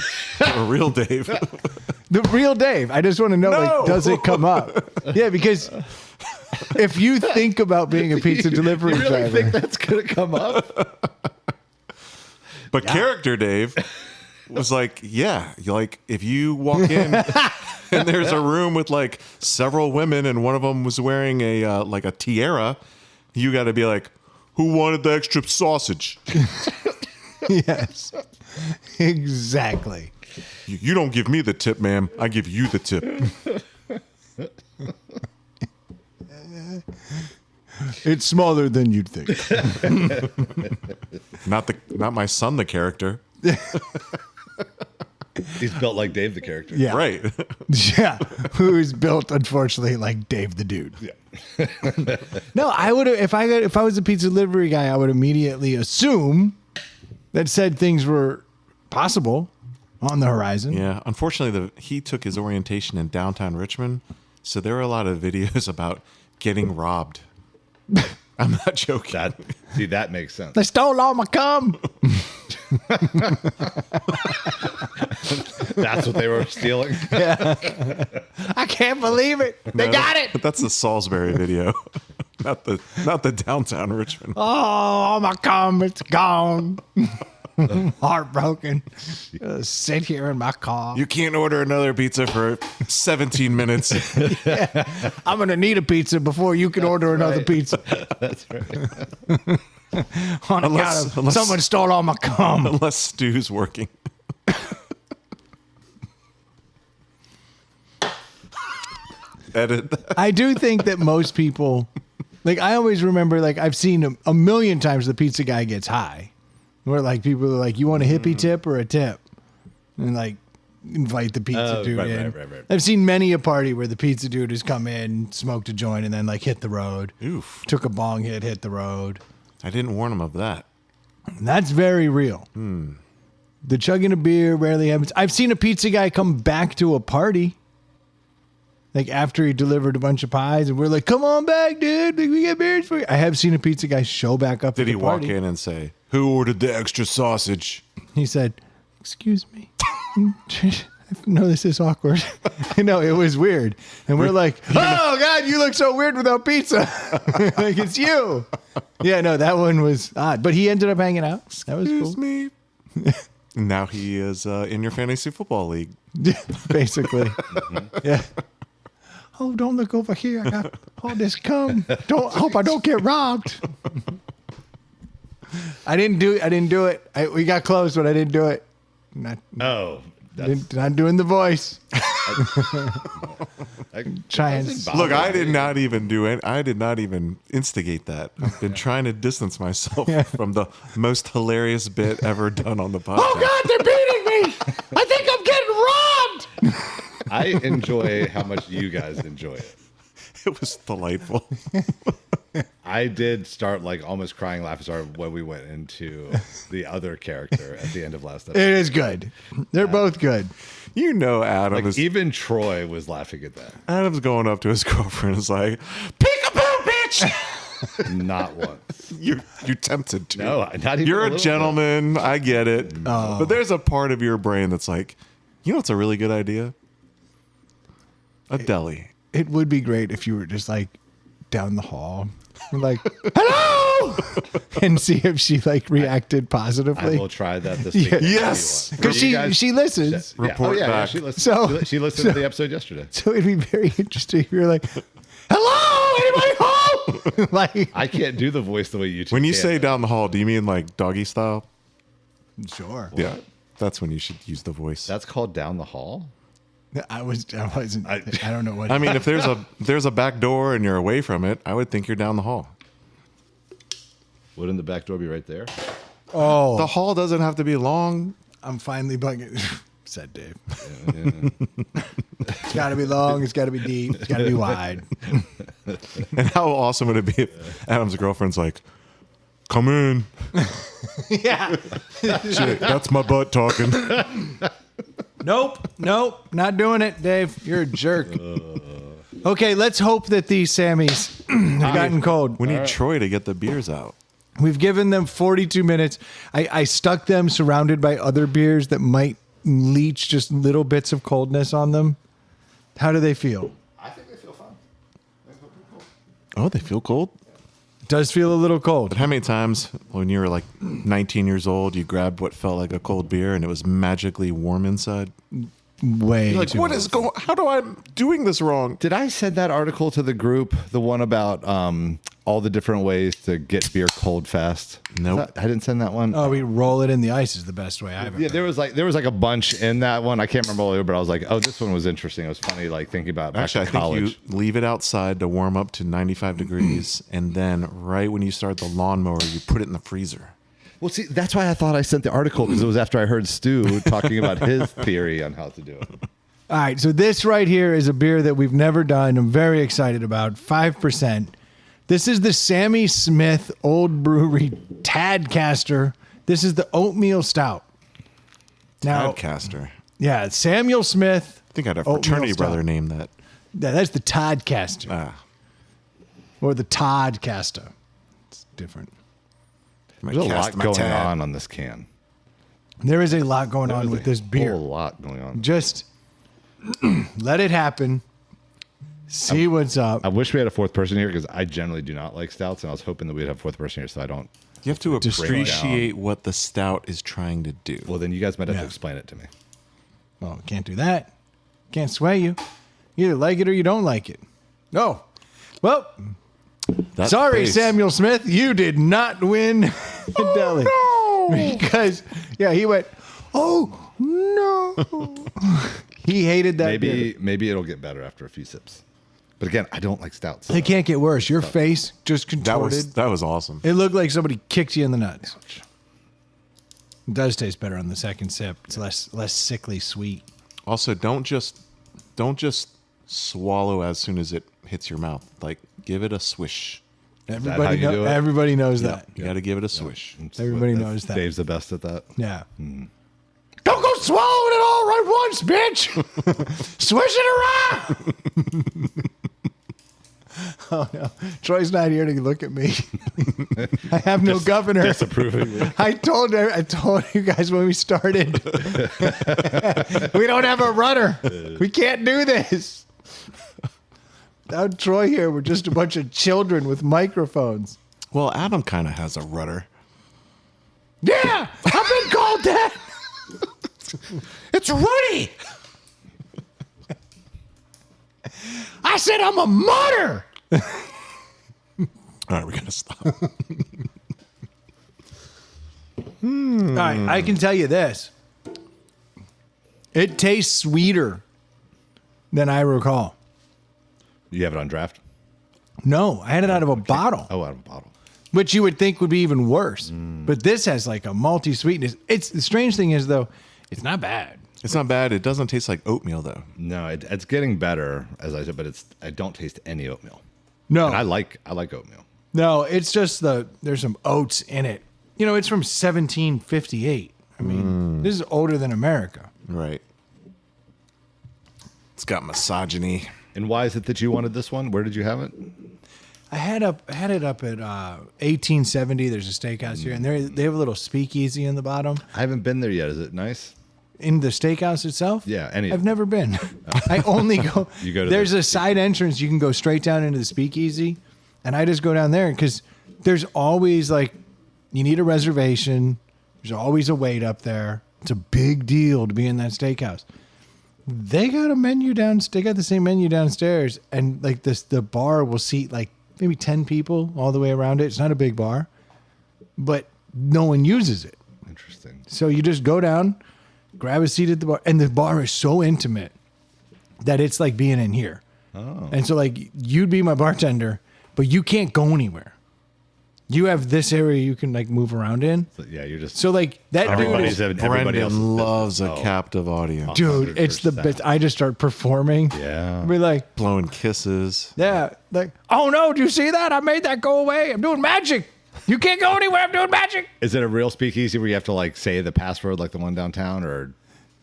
real Dave? The real Dave. I just want to know, No! like, does it come up? Yeah, because if you think about being a pizza delivery You really driver, think that's gonna come up? But character Dave was like, yeah, like if you walk in and there's a room with like several women and one of them was wearing a like a tiara, you got to be like, who wanted the extra sausage? yes, exactly. You don't give me the tip, ma'am. I give you the tip. It's smaller than you'd think. Not my son, the character. He's built like Dave the character. Yeah, Right. yeah, who is built unfortunately like Dave the dude. Yeah. No, I would if I was a pizza delivery guy, I would immediately assume that said things were possible on the horizon. Yeah. Unfortunately, he took his orientation in downtown Richmond, so there were a lot of videos about getting robbed. I'm not joking. That makes sense. They stole all my cum. That's what they were stealing. I can't believe it. They got it. But that's the Salisbury video, not the downtown Richmond. Oh, all my cum, it's gone. Heartbroken. Sit here in my car. You can't order another pizza for 17 minutes. I'm going to need a pizza before you can order another right. pizza. That's right. On Unless- account of unless- someone stole all my cum. Unless Stu's working. Edit that. I do think that most people, like, I always remember, like, I've seen a million times the pizza guy gets high. Where, like, people are like, you want a hippie tip or a tip? And, like, invite the pizza dude in. Right. I've seen many a party where the pizza dude has come in, smoked a joint, and then, like, hit the road. Oof. Took a bong hit the road. I didn't warn him of that. And that's very real. The chugging a beer rarely happens. I've seen a pizza guy come back to a party. Like after he delivered a bunch of pies, and we're like, "Come on back, dude! Like, we get beers for you? I have seen a pizza guy show back up. Did at the he walk party. in and say, "Who ordered the extra sausage?" He said, "Excuse me." No, this is awkward. No, it was weird. And we're like, oh, God, you look so weird without pizza. Like, it's you. Yeah, no, that one was odd. But he ended up hanging out. That was Excuse cool. me. Now he is in your fantasy football league. Basically. Yeah. Oh, don't look over here. I got all this cum. Hope I don't get robbed. I didn't do it. We got close, but I didn't do it. Not doing the voice. Trying. Look, I did not even do it. I did not even instigate that. I've been trying to distance myself from the most hilarious bit ever done on the podcast. Oh God, they're beating me! I think I'm getting robbed. I enjoy how much you guys enjoy it. It was delightful. I did start like almost crying laughing when we went into the other character at the end of last It episode. is good. They're both good. You know, Adam Like is even Troy was laughing at that. Adam's going up to his girlfriend and is like, "Peekaboo, bitch!" Not once. You tempted to. No, not even. You're a little gentleman. I get it. But there's a part of your brain that's like, you know what's a really good idea? A deli. It would be great if you were just like down the hall, like hello, and see if she like reacted I positively. will try that this week. Yes. Because she listens. Yeah. Report back. She listened. So- She listened to the episode yesterday. So it'd be very interesting if you're like, hello, anybody home? Like, I can't do the voice the way you two When you can. say down the hall, do you mean like doggy style? sure. Yeah. That's when you should use the voice. That's called down the hall. I wasn't. I don't know what. I mean, if there's a back door and you're away from it, I would think you're down the hall. Wouldn't the back door be right there? oh, The hall doesn't have to be long. I'm finally bugging. Said Dave. It's got to be long. It's got to be deep. It's got to be wide. And how awesome would it be if Adam's girlfriend's like, "Come in." Yeah. Shit, that's my butt talking. Nope, not doing it, Dave. You're a jerk. Okay, let's hope that these Sammys have gotten cold. We need Troy to get the beers out. We've given them 42 minutes. I stuck them surrounded by other beers that might leach just little bits of coldness on them. How do they feel? I think they feel fine. Oh, they feel cold? It does feel a little cold. But how many times when you were like 19 years old, you grabbed what felt like a cold beer and it was magically warm inside? Way You're like, too what old. is going? How do I doing this wrong? Did I send that article to the group? The one about all the different ways to get beer cold fast? Nope. I didn't send that one. Oh, we roll it in the ice is the best way I've ever. Yeah, there was like a bunch in that one. I can't remember all of it, but I was like, oh, this one was interesting. It was funny, like thinking about back Actually, I to think college. you leave it outside to warm up to 95 degrees, and then right when you start the lawnmower, you put it in the freezer. Well, see, that's why I thought I sent the article because it was after I heard Stu talking about his theory on how to do it. All right, so this right here is a beer that we've never done. I'm very excited about. 5%. This is the Sammy Smith Old Brewery Tadcaster. This is the oatmeal stout. Now, Podcaster. yeah, Samuel Smith. I think I had a Oatmeal fraternity stout. brother named that. Yeah, that's the Todcaster Ah, or the Todcaster. It's different. my There's a cast, lot my going tad. on this can. There is a lot going on with this A beer. whole lot going on. Just let it happen. See what's up. I wish we had a fourth person here because I generally do not like stouts, and I was hoping that we'd have a fourth person here so I don't. You have to Just appreciate what the stout is trying to do. Well, then you guys might have Yeah. to explain it to me. Well, can't do that. Can't sway you. You either like it or you don't like it. No. Well, That sorry, face. Samuel Smith. You did not win the deli. No. Because, yeah, he went, oh, no. He hated that beer. Maybe it'll get better after a few sips. But again, I don't like stouts. It can't get worse. Your face just That contorted. was awesome. It looked like somebody kicked you in the nuts. It does taste better on the second sip. It's less sickly sweet. Also, don't just swallow as soon as it hits your mouth. Like, give it a swish. Everybody, how you do it? everybody knows that. You got to give it a swish. Everybody knows that. Dave's the best at that. Yeah. Don't go swallowing it all right once, bitch. Swish it around. Oh no, Troy's not here to look at me. I have no governor. Disapproving. I told you guys when we started. We don't have a rudder. We can't do this. Without Troy here, we're just a bunch of children with microphones. Well, Adam kind of has a rudder. Yeah, I've been called that. It's Ruddy. I said I'm a mutter. All right, we gotta stop. All right, I can tell you this. It tastes sweeter than I recall. You have it on draft? No, I had it out of a bottle, Oh, out of a bottle. which you would think would be even worse. But this has like a malty sweetness. It's the strange thing is though, it's not bad. It's not bad. It doesn't taste like oatmeal though. No, it's getting better, as I said, but I don't taste any oatmeal. No, And I like oatmeal. no, it's just there's some oats in it. You know, it's from 1758. I mean, this is older than America. Right. It's got misogyny. And why is it that you wanted this one? Where did you have it? I had it up at 1870. There's a steakhouse here, and they have a little speakeasy in the bottom. I haven't been there yet. Is it nice? In the steakhouse itself? Yeah, I've never been. I only go. You go to there's the- a side entrance. You can go straight down into the speakeasy, and I just go down there because there's always like you need a reservation. There's always a wait up there. It's a big deal to be in that steakhouse. They got a menu They got the same menu downstairs, and like the bar will seat like maybe 10 people all the way around it. It's not a big bar, but no one uses it. Interesting. So you just go down, grab a seat at the bar, and the bar is so intimate that it's like being in here. Oh. And so like you'd be my bartender, but you can't go anywhere. You have this area you can like move around in. So, yeah, you're just... So like that dude Everybody's is, everybody else is Brendan loves a business. captive audience. dude, it's the 100%. best. I just start performing. Yeah. Be like, Blowing kisses. yeah, like, oh no, do you see that? I made that go away. I'm doing magic. You can't go anywhere. I'm doing magic. Is it a real speakeasy where you have to like say the password like the one downtown, or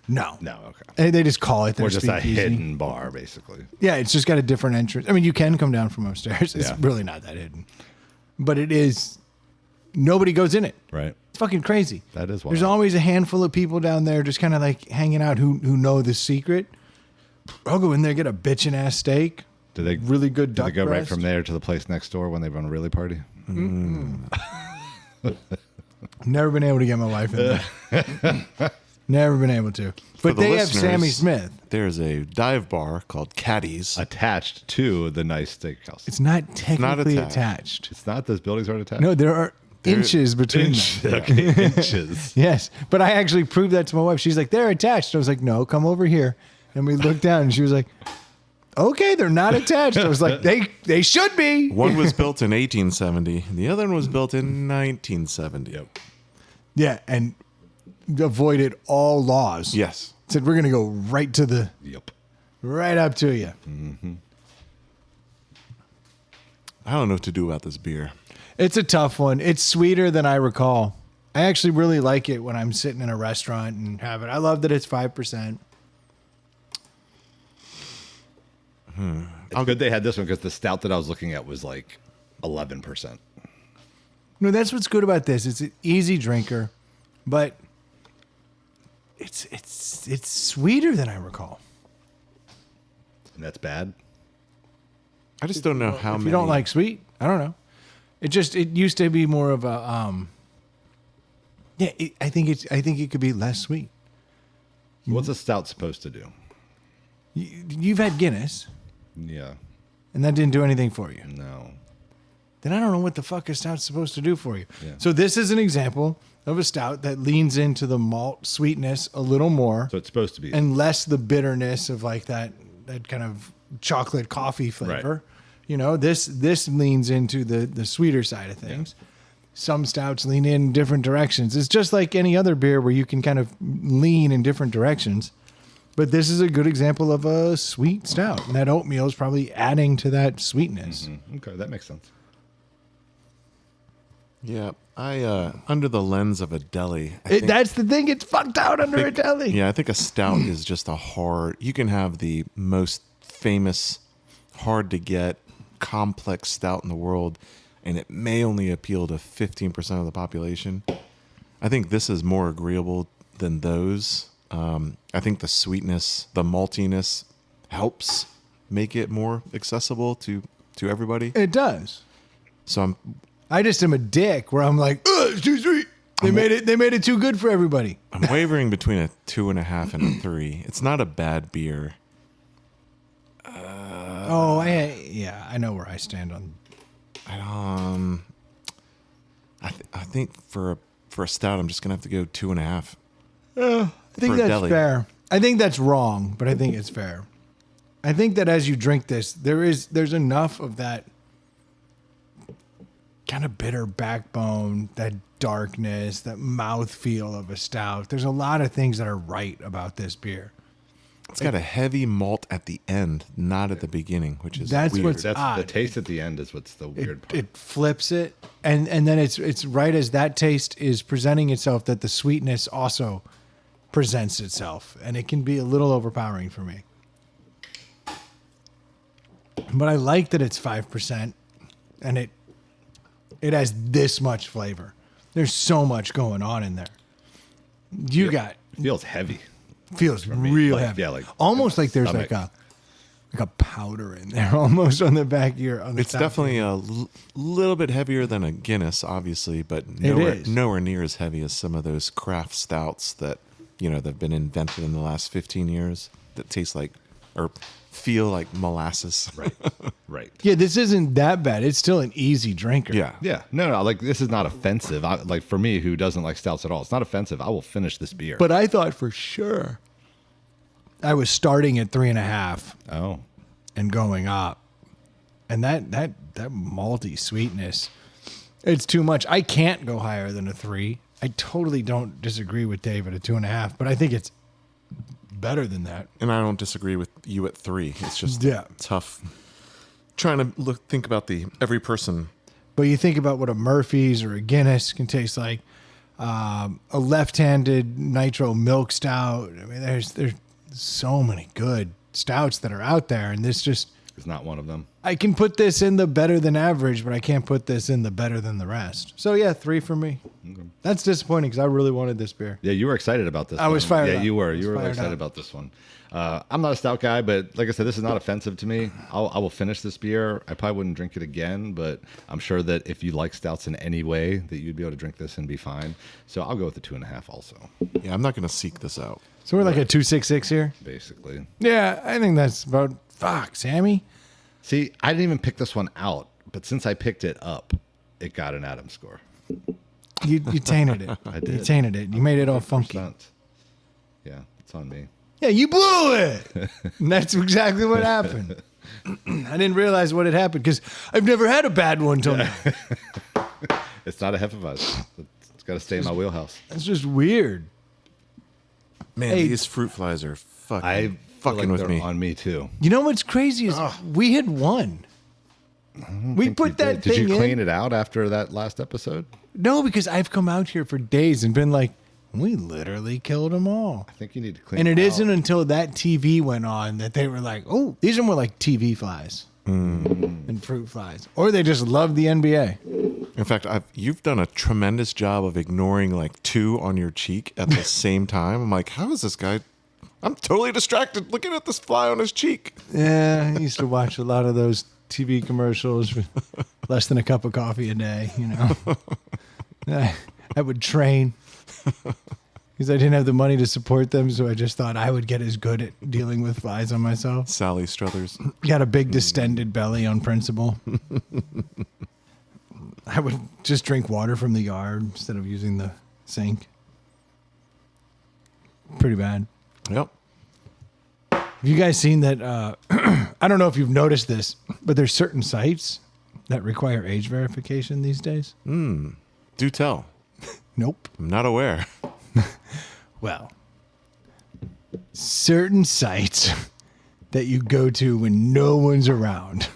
No. no? Okay. They just call it their Or just a speakeasy. hidden bar, basically. Yeah, it's just got a different entrance. I mean, you can come down from upstairs. It's Yeah. really not that hidden. But it is, nobody goes in it. Right. It's fucking crazy. That is wild. There's always a handful of people down there just kind of like hanging out who know the secret. I'll go in there, get a bitchin' ass steak. Do they Really good Do duck they go right breast. from there to the place next door when they run a really party? Never been able to get my wife in there. Never been able to. But the they have listeners, Sammy Smith. There's a dive bar called Caddy's. Attached to the nice steakhouse. It's not technically attached. attached. It's not. Those buildings aren't attached. No, there are inches between them. Okay, inches. Yes, but I actually proved that to my wife. She's like, they're attached. I was like, no, come over here. And we looked down, and she was like, okay, they're not attached. I was like, they should be. One was built in 1870. The other one was built in 1970. Yep. Yeah, and avoided all laws. Yes. Said we're gonna go right to the Yep. right up to you. I don't know what to do about this beer. It's a tough one. It's sweeter than I recall. I actually really like it when I'm sitting in a restaurant and have it. I love that it's 5%. It's good they had this one because the stout that I was looking at was like 11%. No, that's what's good about this. It's an easy drinker, but it's sweeter than I recall. And that's bad. I just don't know how If many. you don't like sweet, I don't know. It used to be more of a yeah. I think it could be less sweet. What's a stout supposed to do? You've had Guinness, Yeah. and that didn't do anything for you. No. Then I don't know what the fuck a stout's supposed to do for you. Yeah. So this is an example of a stout that leans into the malt sweetness a little more So it's supposed to be. and less the bitterness of like that kind of chocolate coffee flavor. You know, this leans into the sweeter side of things. Some stouts lean in different directions. It's just like any other beer where you can kind of lean in different directions. But this is a good example of a sweet stout. And that oatmeal is probably adding to that sweetness. Okay, that makes sense. Yeah, I under the lens of a deli. I think- That's the thing. It's fucked out under a deli. Yeah, I think a stout is just a hard. You can have the most famous, hard to get complex stout in the world, and it may only appeal to 15% of the population. I think this is more agreeable than those. I think the sweetness, the maltiness helps make it more accessible to everybody. It does. So I just am a dick where I'm like, ugh, it's too sweet. They made it too good for everybody. I'm wavering between a 2.5 and a 3. It's not a bad beer. I know where I stand on. I think for a stout, I'm just gonna have to go 2.5. I think that's fair. I think that's wrong, but I think it's fair. I think that as you drink this, there's enough of that kind of bitter backbone, that darkness, that mouthfeel of a stout. There's a lot of things that are right about this beer. It's got a heavy malt at the end, not at the beginning, which is That's weird. what's That's odd. the taste at the end is what's the weird part. It flips it, and then it's right as that taste is presenting itself that the sweetness also presents itself, and it can be a little overpowering for me. But I like that it's 5%, and it has this much flavor. There's so much going on in there. It feels heavy. Feels real Like, heavy. yeah, like almost like there's stomach. like a powder in there, almost on the back of your. On the It's top definitely of a little bit heavier than a Guinness, obviously, but is. nowhere near as heavy as some of those craft stouts that that've been invented in the last 15 years that taste like or feel like molasses. Right. Yeah, this isn't that bad. It's still an easy drinker. Yeah. Yeah. No. Like this is not offensive. Like for me, who doesn't like stouts at all, it's not offensive. I will finish this beer. But I thought for sure I was starting at 3.5 oh, and going up, and that malty sweetness, it's too much. I can't go higher than a 3. I totally don't disagree with Dave at a 2.5, but I think it's better than that. And I don't disagree with you at 3. It's just Yeah. tough trying to think about every person. But you think about what a Murphy's or a Guinness can taste like, a left-handed nitro milk stout. I mean, there's so many good stouts that are out there, and this just, it's not one of them. I can put this in the better than average, but I can't put this in the better than the rest. So yeah, 3 for me. Okay. That's disappointing because I really wanted this beer. Yeah, you were excited about this. I was one. fired Yeah, up. you were. I was You were fired excited up. about this one. I'm not a stout guy, but like I said, this is not offensive to me. I will finish this beer. I probably wouldn't drink it again, but I'm sure that if you like stouts in any way, that you'd be able to drink this and be fine. So I'll go with the 2.5 also, Yeah, I'm not going to seek this out. So we're like a 2.66 here. basically. Yeah, I think that's about. Fuck, Sammy. See, I didn't even pick this one out, but since I picked it up, it got an Adam score. You tainted it. I did. You tainted it. You made it all funky. 100%. Yeah, it's on me. Yeah, you blew it. And that's exactly what happened. I didn't realize what had happened because I've never had a bad one till now. It's not a Hefeweizen. It's got to stay in my wheelhouse. It's just weird. Man, Hey. these fruit flies are fucking I feel fucking like with they're me. on me too. You know what's crazy is we had won. We put that Did thing you clean in. it out after that last episode? No, because I've come out here for days and been like, we literally killed them all. I think you need to clean And it it out. isn't until that TV went on that they were like, oh, these are more like TV flies than fruit flies. Or they just love the NBA. In fact, you've done a tremendous job of ignoring like 2 on your cheek at the same time. I'm like, how is this guy? I'm totally distracted looking at this fly on his cheek. Yeah, I used to watch a lot of those TV commercials with less than a cup of coffee a day, you know. I would train because I didn't have the money to support them, so I just thought I would get as good at dealing with flies on myself. Sally Struthers. Got a big distended belly on principle. I would just drink water from the yard instead of using the sink. Pretty bad. Yep. Have you guys seen that? I don't know if you've noticed this, but there's certain sites that require age verification these days. Do tell. Nope. I'm not aware. Well, certain sites that you go to when no one's around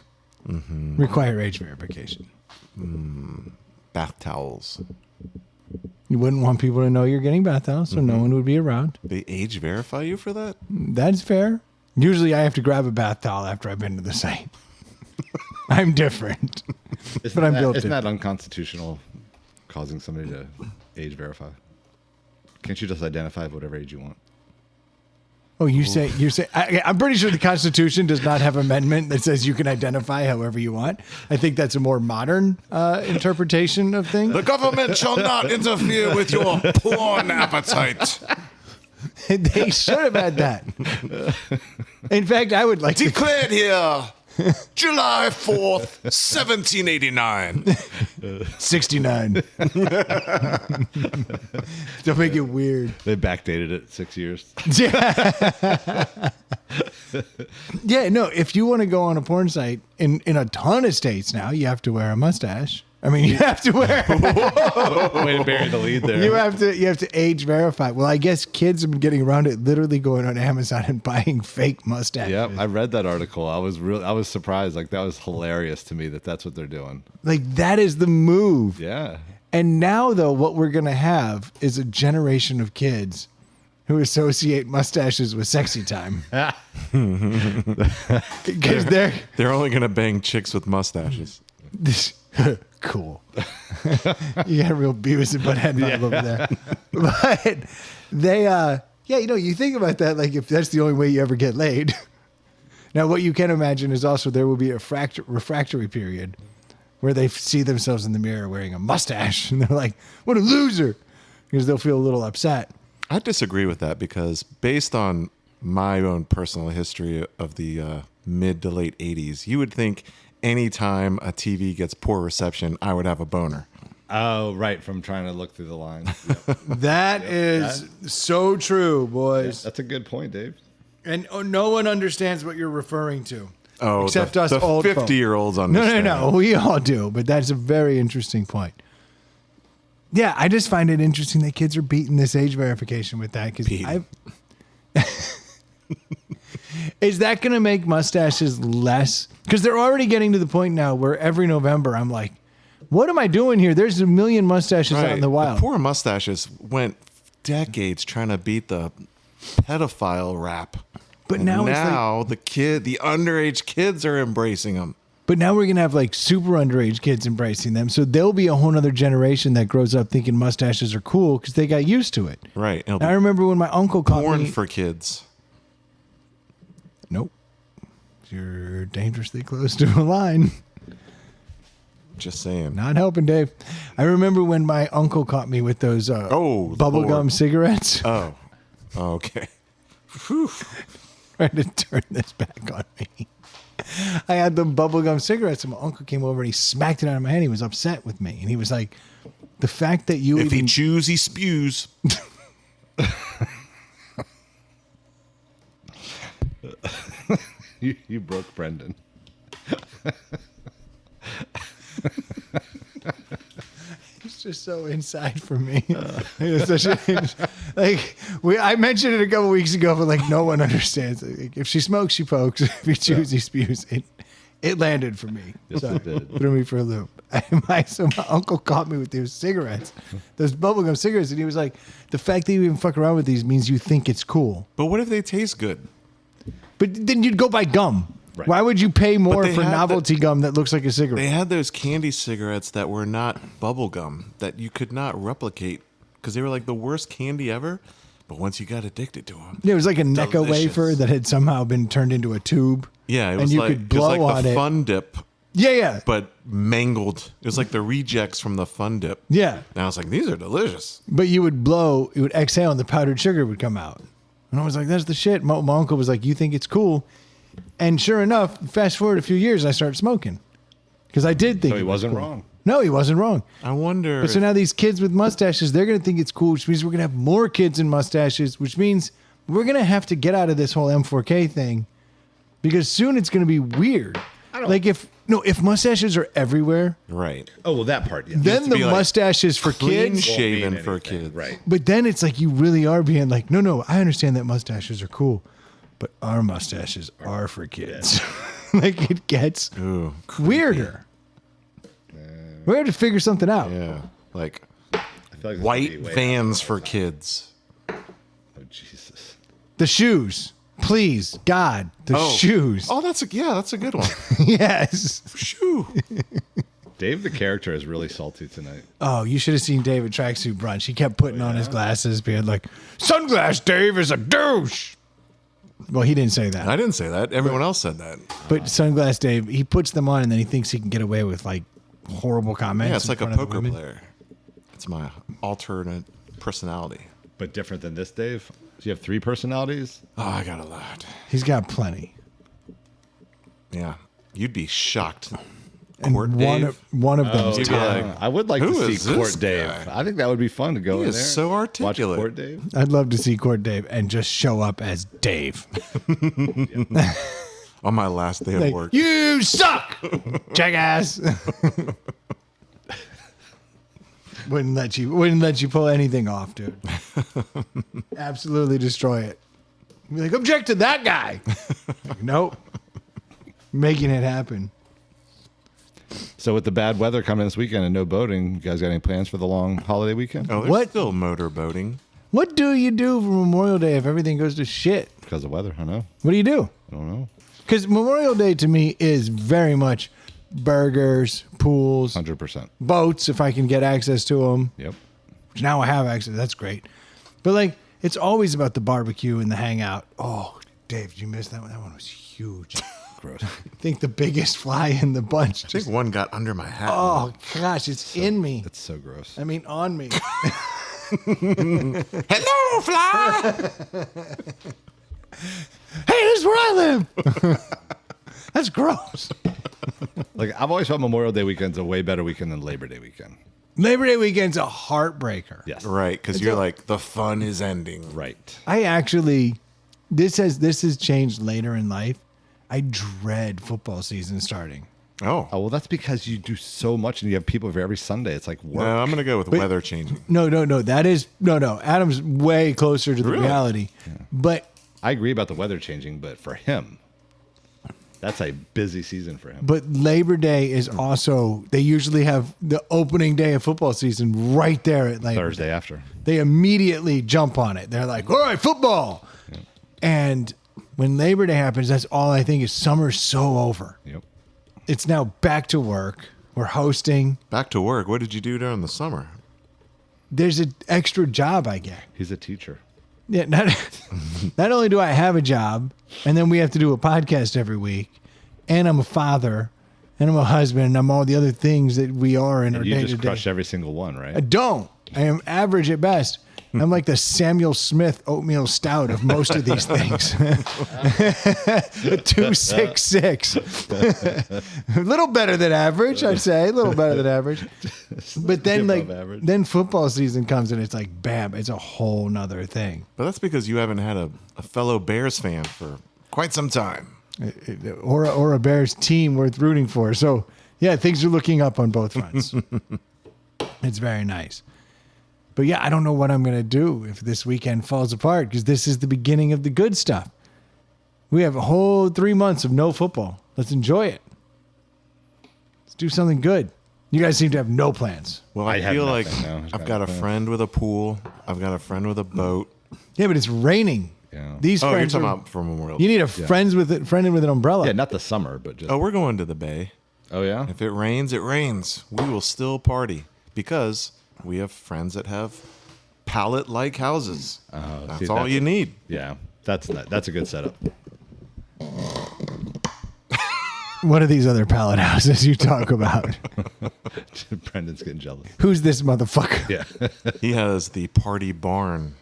require age verification. Bath towels. You wouldn't want people to know you're getting bath towels, so no one would be around. They age verify you for that? That's fair. Usually I have to grab a bath towel after I've been to the site. I'm different. But I'm built Isn't different. that unconstitutional, causing somebody to age verify? Can't you just identify whatever age you want? Oh, you're saying I'm pretty sure the Constitution does not have amendment that says you can identify however you want. I think that's a more modern interpretation of things. The government shall not interfere with your porn appetite. They should have had that. In fact, I would like to. Declared here, July 4th, 1789. 69. Don't make it weird. They backdated it 6 years. Yeah, no, if you want to go on a porn site in a ton of states now, you have to wear a mustache. I mean, you have to wear. Way to bury the lead there. You have to age verify. Well, I guess kids have been getting around it, literally going on Amazon and buying fake mustaches. Yep, I read that article. I was surprised. Like, that was hilarious to me that's what they're doing. Like, that is the move. Yeah. And now, though, what we're going to have is a generation of kids who associate mustaches with sexy time. Because They're only going to bang chicks with mustaches. cool. You got a real Beavis and Butthead vibe over there. But they, you think about that, like if that's the only way you ever get laid. Now, what you can imagine is also there will be a refractory period where they see themselves in the mirror wearing a mustache and they're like, what a loser, because they'll feel a little upset. I disagree with that because based on my own personal history of the mid to late 80s, you would think anytime a TV gets poor reception, I would have a boner. Oh, right. From trying to look through the lines. Yep. That is so true, boys. That's a good point, Dave. And no one understands what you're referring to. Oh, except the us old folk. 50-year-olds understand. No. We all do, but that's a very interesting point. Yeah, I just find it interesting that kids are beating this age verification with that. Because is that going to make mustaches less? Because they're already getting to the point now where every November I'm like, what am I doing here? There's a million mustaches out in the wild. The poor mustaches went decades trying to beat the pedophile rap. But And now it's the underage kids are embracing them. But now we're going to have like super underage kids embracing them. So there'll be a whole other generation that grows up thinking mustaches are cool because they got used to it. Right. And I remember when my uncle caught Porn me. for kids. Nope. You're dangerously close to a line. Just saying. Not helping, Dave. I remember when my uncle caught me with those bubblegum Lord. cigarettes. Oh, okay. Whew. Trying to turn this back on me. I had the bubblegum cigarettes, and my uncle came over and he smacked it out of my hand. He was upset with me, and he was like, "The fact that you If he chews, he spews." You broke Brendan. It's just so inside for me. It was such I mentioned it a couple weeks ago, but like no one understands. Like, if she smokes, she pokes. If he chews, he spews. It landed for me. Yes, it did. Threw me for a loop. So my uncle caught me with those cigarettes, those bubblegum cigarettes, and he was like, "The fact that you even fuck around with these means you think it's cool." But what if they taste good? But then you'd go buy gum. Right. Why would you pay more they for had novelty gum that looks like a cigarette? They had those candy cigarettes that were not bubble gum that you could not replicate because they were like the worst candy ever. But once you got addicted to them, It was like a Necco delicious. wafer that had somehow been turned into a tube. Yeah, it and was you like, could blow it was like on the it. Fun Dip, Yeah. but mangled. It was like the rejects from the Fun Dip. Yeah. And I was like, these are delicious. But you would blow, it would exhale, and the powdered sugar would come out. And I was like, that's the shit. My uncle was like, you think it's cool? And sure enough, fast forward a few years, I started smoking. Because I did think So he it was wasn't cool. wrong. No, he wasn't wrong. I wonder. But so now these kids with mustaches, they're going to think it's cool, which means we're going to have more kids in mustaches, which means we're going to have to get out of this whole M4K thing because soon it's going to be weird. Like if mustaches are everywhere, right. Oh, well, that part, yeah. then to the be like mustaches for Clean kids. shaven Mean for anything, kids. Right. But then it's like you really are being like, no, I understand that mustaches are cool, but our mustaches are for kids. Like it gets Ooh, weirder. We have to figure something out. yeah. Like I feel like this white would be way Vans for kids. out. Oh, Jesus. The shoes. Please, God, the shoes. Oh, that's a good one. Yes. Shoo. Dave, the character, is really salty tonight. Oh, you should have seen Dave at Tracksuit Brunch. He kept putting on his glasses, being like, Sunglass Dave is a douche. Well, he didn't say that. I didn't say that. Everyone else said that. But Sunglass Dave, he puts them on and then he thinks he can get away with like horrible comments. Yeah, it's in like a front of poker women. player. It's my alternate personality. But different than this, Dave? Do you have 3 personalities? Oh, I got a lot. He's got plenty. Yeah. You'd be shocked. And Court one Dave. one of them you'd is be Tom. like, I would like Who to is see this Court Dave. guy? I think that would be fun to go He in is there. so articulate. Watch Court Dave. I'd love to see Court Dave and just show up as Dave. On my last day of Like, work. you suck, jackass. Wouldn't let you pull anything off, dude. Absolutely destroy it. Be like, object to that guy. Like, nope. Making it happen. So with the bad weather coming this weekend and no boating, you guys got any plans for the long holiday weekend? Oh, there's What? still motor boating. What do you do for Memorial Day if everything goes to shit? Because of weather, I know. What do you do? I don't know. Because Memorial Day to me is very much burgers, pools, 100%. boats if I can get access to them. Yep. Which now I have access. That's great. But like, it's always about the barbecue and the hangout. Oh, Dave, did you miss that one? That one was huge. Gross. I think the biggest fly in the bunch. I think one got under my hat. Oh gosh, it's in me. That's so gross. I mean, on me. Hello, fly! Hey, this is where I live. That's gross. Like, I've always felt Memorial Day weekend's a way better weekend than Labor Day weekend. Labor Day weekend's a heartbreaker. Yes. Right, because you're like, the fun is ending. Right. I actually, this has changed later in life. I dread football season starting. Oh. Oh, well, that's because you do so much and you have people for every Sunday. It's like work. No, I'm going to go with weather changing. No. That is no. Adam's way closer to the Really? reality. But I agree about the weather changing, but for him, that's a busy season for him. But Labor Day is also, they usually have the opening day of football season right there at Labor Thursday Day. after. They immediately jump on it. They're like, all right, football. Yeah. And when Labor Day happens, that's all I think is summer's so over. Yep. It's now back to work. We're hosting. Back to work. What did you do during the summer? There's an extra job I get. He's a teacher. Yeah, not only do I have a job, and then we have to do a podcast every week, and I'm a father, and I'm a husband, and I'm all the other things that we are in our And you day to just day. crush every single one, right? I don't. I am average at best. I'm like the Samuel Smith oatmeal stout of most of these things. 266. A little better than average, I'd say. A little better than average. But then Above like average. then football season comes and it's like bam, it's a whole nother thing. But that's because you haven't had a fellow Bears fan for quite some time. Or a Bears team worth rooting for. So yeah, things are looking up on both fronts. It's very nice. But yeah, I don't know what I'm going to do if this weekend falls apart because this is the beginning of the good stuff. We have a whole 3 months of no football. Let's enjoy it. Let's do something good. You guys seem to have no plans. Well, I I have feel like nothing, no. I've got a friend with a pool. I've got a friend with a boat. Yeah, but it's raining. Yeah. These Oh, you're friends talking are- about for Memorial You Day. need a friend with an umbrella. Yeah, not the summer, but just. Oh, we're going to the bay. Oh, yeah? If it rains, it rains. We will still party because we have friends that have pallet-like houses. That's see, all that's- you need. Yeah. That's a good setup. What are these other pallet houses you talk about? Brendan's getting jealous. Who's this motherfucker? Yeah. He has the party barn.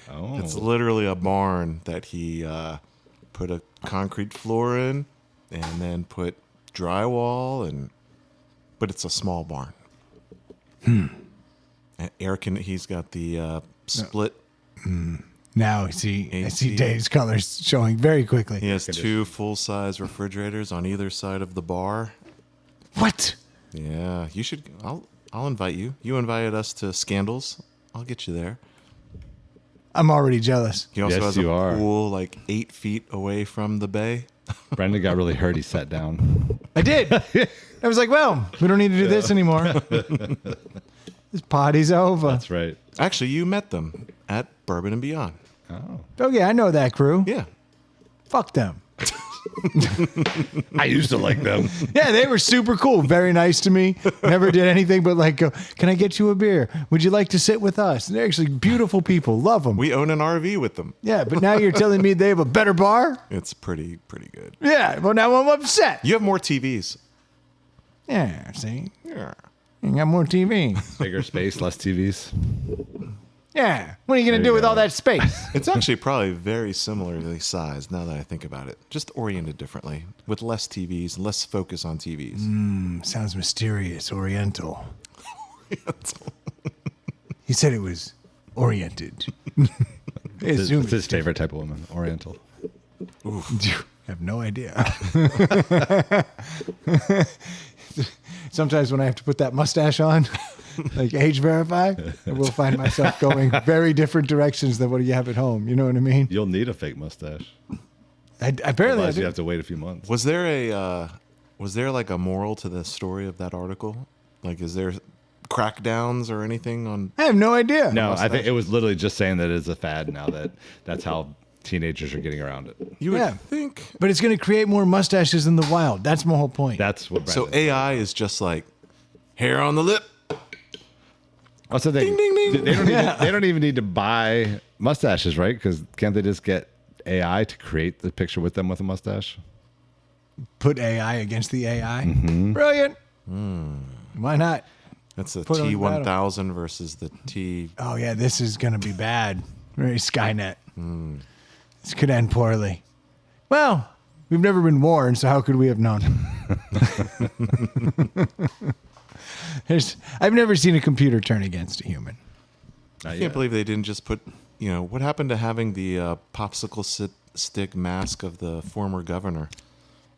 Oh. It's literally a barn that he put a concrete floor in and then put drywall but it's a small barn. And he's got the split. Now I see AC. Dave's colors showing very quickly. He has 2 full-size refrigerators on either side of the bar. What? Yeah, you should. I'll invite you. You invited us to Scandals. I'll get you there. I'm already jealous. He also Yes, has a you are. pool like 8 feet away from the bay. Brendan got really hurt. He sat down. I did. I was like, well, we don't need to do this anymore. This party's over. That's right. Actually, you met them at Bourbon and Beyond. Oh. Oh, yeah, I know that crew. Yeah. Fuck them. I used to like them. Yeah, they were super cool. Very nice to me. Never did anything but like go, can I get you a beer? Would you like to sit with us? And they're actually beautiful people. Love them. We own an RV with them. Yeah, but now you're telling me they have a better bar? It's pretty good. Yeah, well, now I'm upset. You have more TVs. Yeah, see? Yeah. You got more TV. Bigger space, less TVs. Yeah. What are you going to do with all that space? It's actually probably very similarly sized now that I think about it. Just oriented differently with less TVs, less focus on TVs. Sounds mysterious. Oriental. He said it was oriented. I assume It's his favorite type of woman, Oriental. I have no idea. Sometimes when I have to put that mustache on, like age verify, I will find myself going very different directions than what you have at home. You know what I mean? You'll need a fake mustache. Apparently, I Otherwise, do. you have to wait a few months. Was there like a moral to the story of that article? Like, is there crackdowns or anything on? I have no idea. No, I think it was literally just saying that it's a fad now that's how teenagers are getting around it. You would Yeah. think. But it's going to create more mustaches in the wild. That's my whole point. That's what. So Brandon- AI is just like hair on the lip. Also, Ding, ding, ding. they don't even need to buy mustaches, right? Because can't they just get AI to create the picture with them with a mustache? Put AI against the AI. Brilliant. Why not? That's the Put it on T1000 versus the T. Oh, yeah, this is going to be bad. Very Skynet. This could end poorly. Well, we've never been warned, so how could we have known? I've never seen a computer turn against a human. I can't believe they didn't just put. What happened to having the popsicle stick mask of the former governor?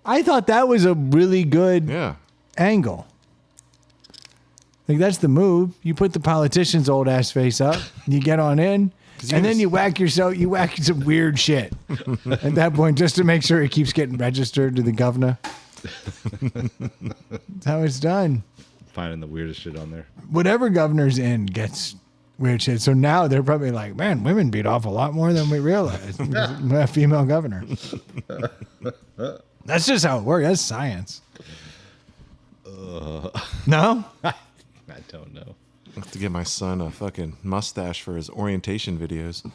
I thought that was a really good Yeah. angle. Like, that's the move. You put the politician's old ass face up, you get on in, and then you whack some weird shit at that point just to make sure it keeps getting registered to the governor. That's how it's done. Finding the weirdest shit on there. Whatever governor's in gets weird shit. So now they're probably like, man, women beat off a lot more than we realized. We have a female governor. That's just how it works. That's science. No? I don't know. I have to get my son a fucking mustache for his orientation videos.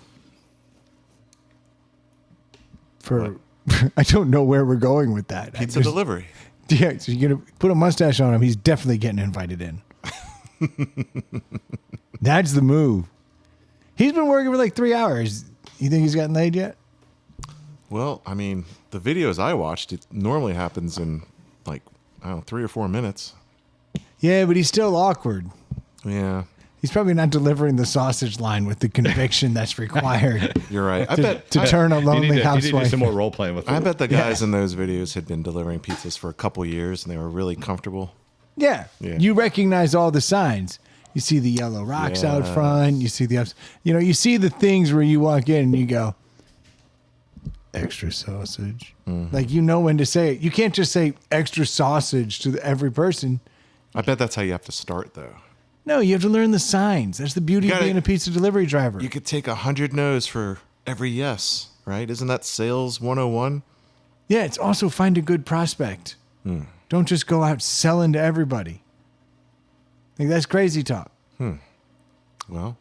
I don't know where we're going with that. Pizza delivery. Yeah, so you're going to put a mustache on him. He's definitely getting invited in. That's the move. He's been working for like 3 hours. You think he's gotten laid yet? Well, I mean, the videos I watched, it normally happens in like, I don't know, 3 or 4 minutes. Yeah, but he's still awkward. Yeah, He's probably not delivering the sausage line with the conviction that's required you're right. to turn a You lonely need to do housewife. some more role playing with I it. bet the guys in those videos had been delivering pizzas for a couple years and they were really comfortable. Yeah. Yeah. You recognize all the signs. You see the yellow rocks out Yes. front. You see you see the things where you walk in and you go, extra sausage. Like, you know when to say it. You can't just say extra sausage to every person. I bet that's how you have to start, though. No, you have to learn the signs. That's the beauty You of gotta- being a pizza delivery driver. You could take 100 no's for every yes, right? Isn't that sales 101? Yeah, it's also find a good prospect. Don't just go out selling to everybody. Like, that's crazy talk. Well,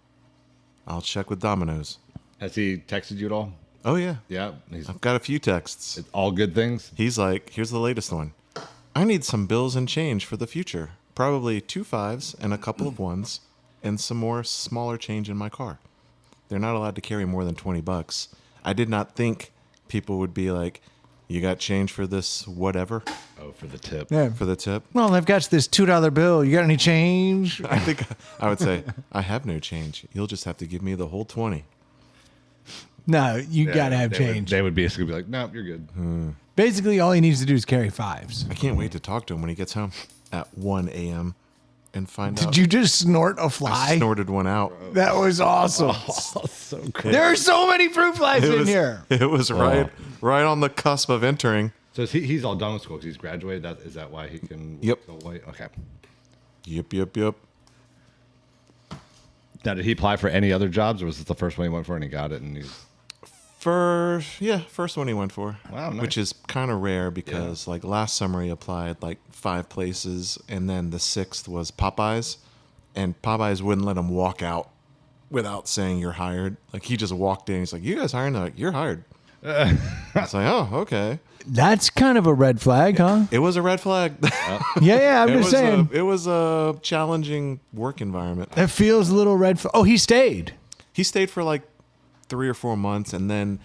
I'll check with Domino's. Has he texted you at all? Oh, yeah. Yeah. He's I've got a few texts. all good things. He's like, here's the latest one. I need some bills and change for the future. Probably 2 5s and a couple of 1s and some more smaller change in my car. They're not allowed to carry more than $20. I did not think people would be like, you got change for this whatever Oh, for the tip. Yeah. for the tip. Well, I've got this $2 bill. You got any change? I think I would say, I have no change. You'll just have to give me the whole 20. No, you got to have They change. they would basically be like, no, you're good. Basically, all he needs to do is carry 5s. I can't wait to talk to him when he gets home at 1 a.m. and find out. Did you just snort a I fly? snorted one out. That was awesome. So cool. There are so many fruit flies in here. It was right on the cusp of entering. So he's all done with school because he's graduated. Is that why he can Yep. go away? Okay. Yep. Now, did he apply for any other jobs, or was this the first one he went for and he got it? And he's First one he went for. Wow, nice. Which is kind of rare because like last summer he applied like 5 places, and then the 6th was Popeyes, and Popeyes wouldn't let him walk out without saying you're hired. Like he just walked in, he's like, "You guys hired?" And they're like, "You're hired." It's like, oh, okay. That's kind of a red flag, huh? It was a red flag. Yeah, I'm just saying. It was a challenging work environment. That feels a little red flag. Oh, he stayed. He stayed for like 3 or 4 months, and then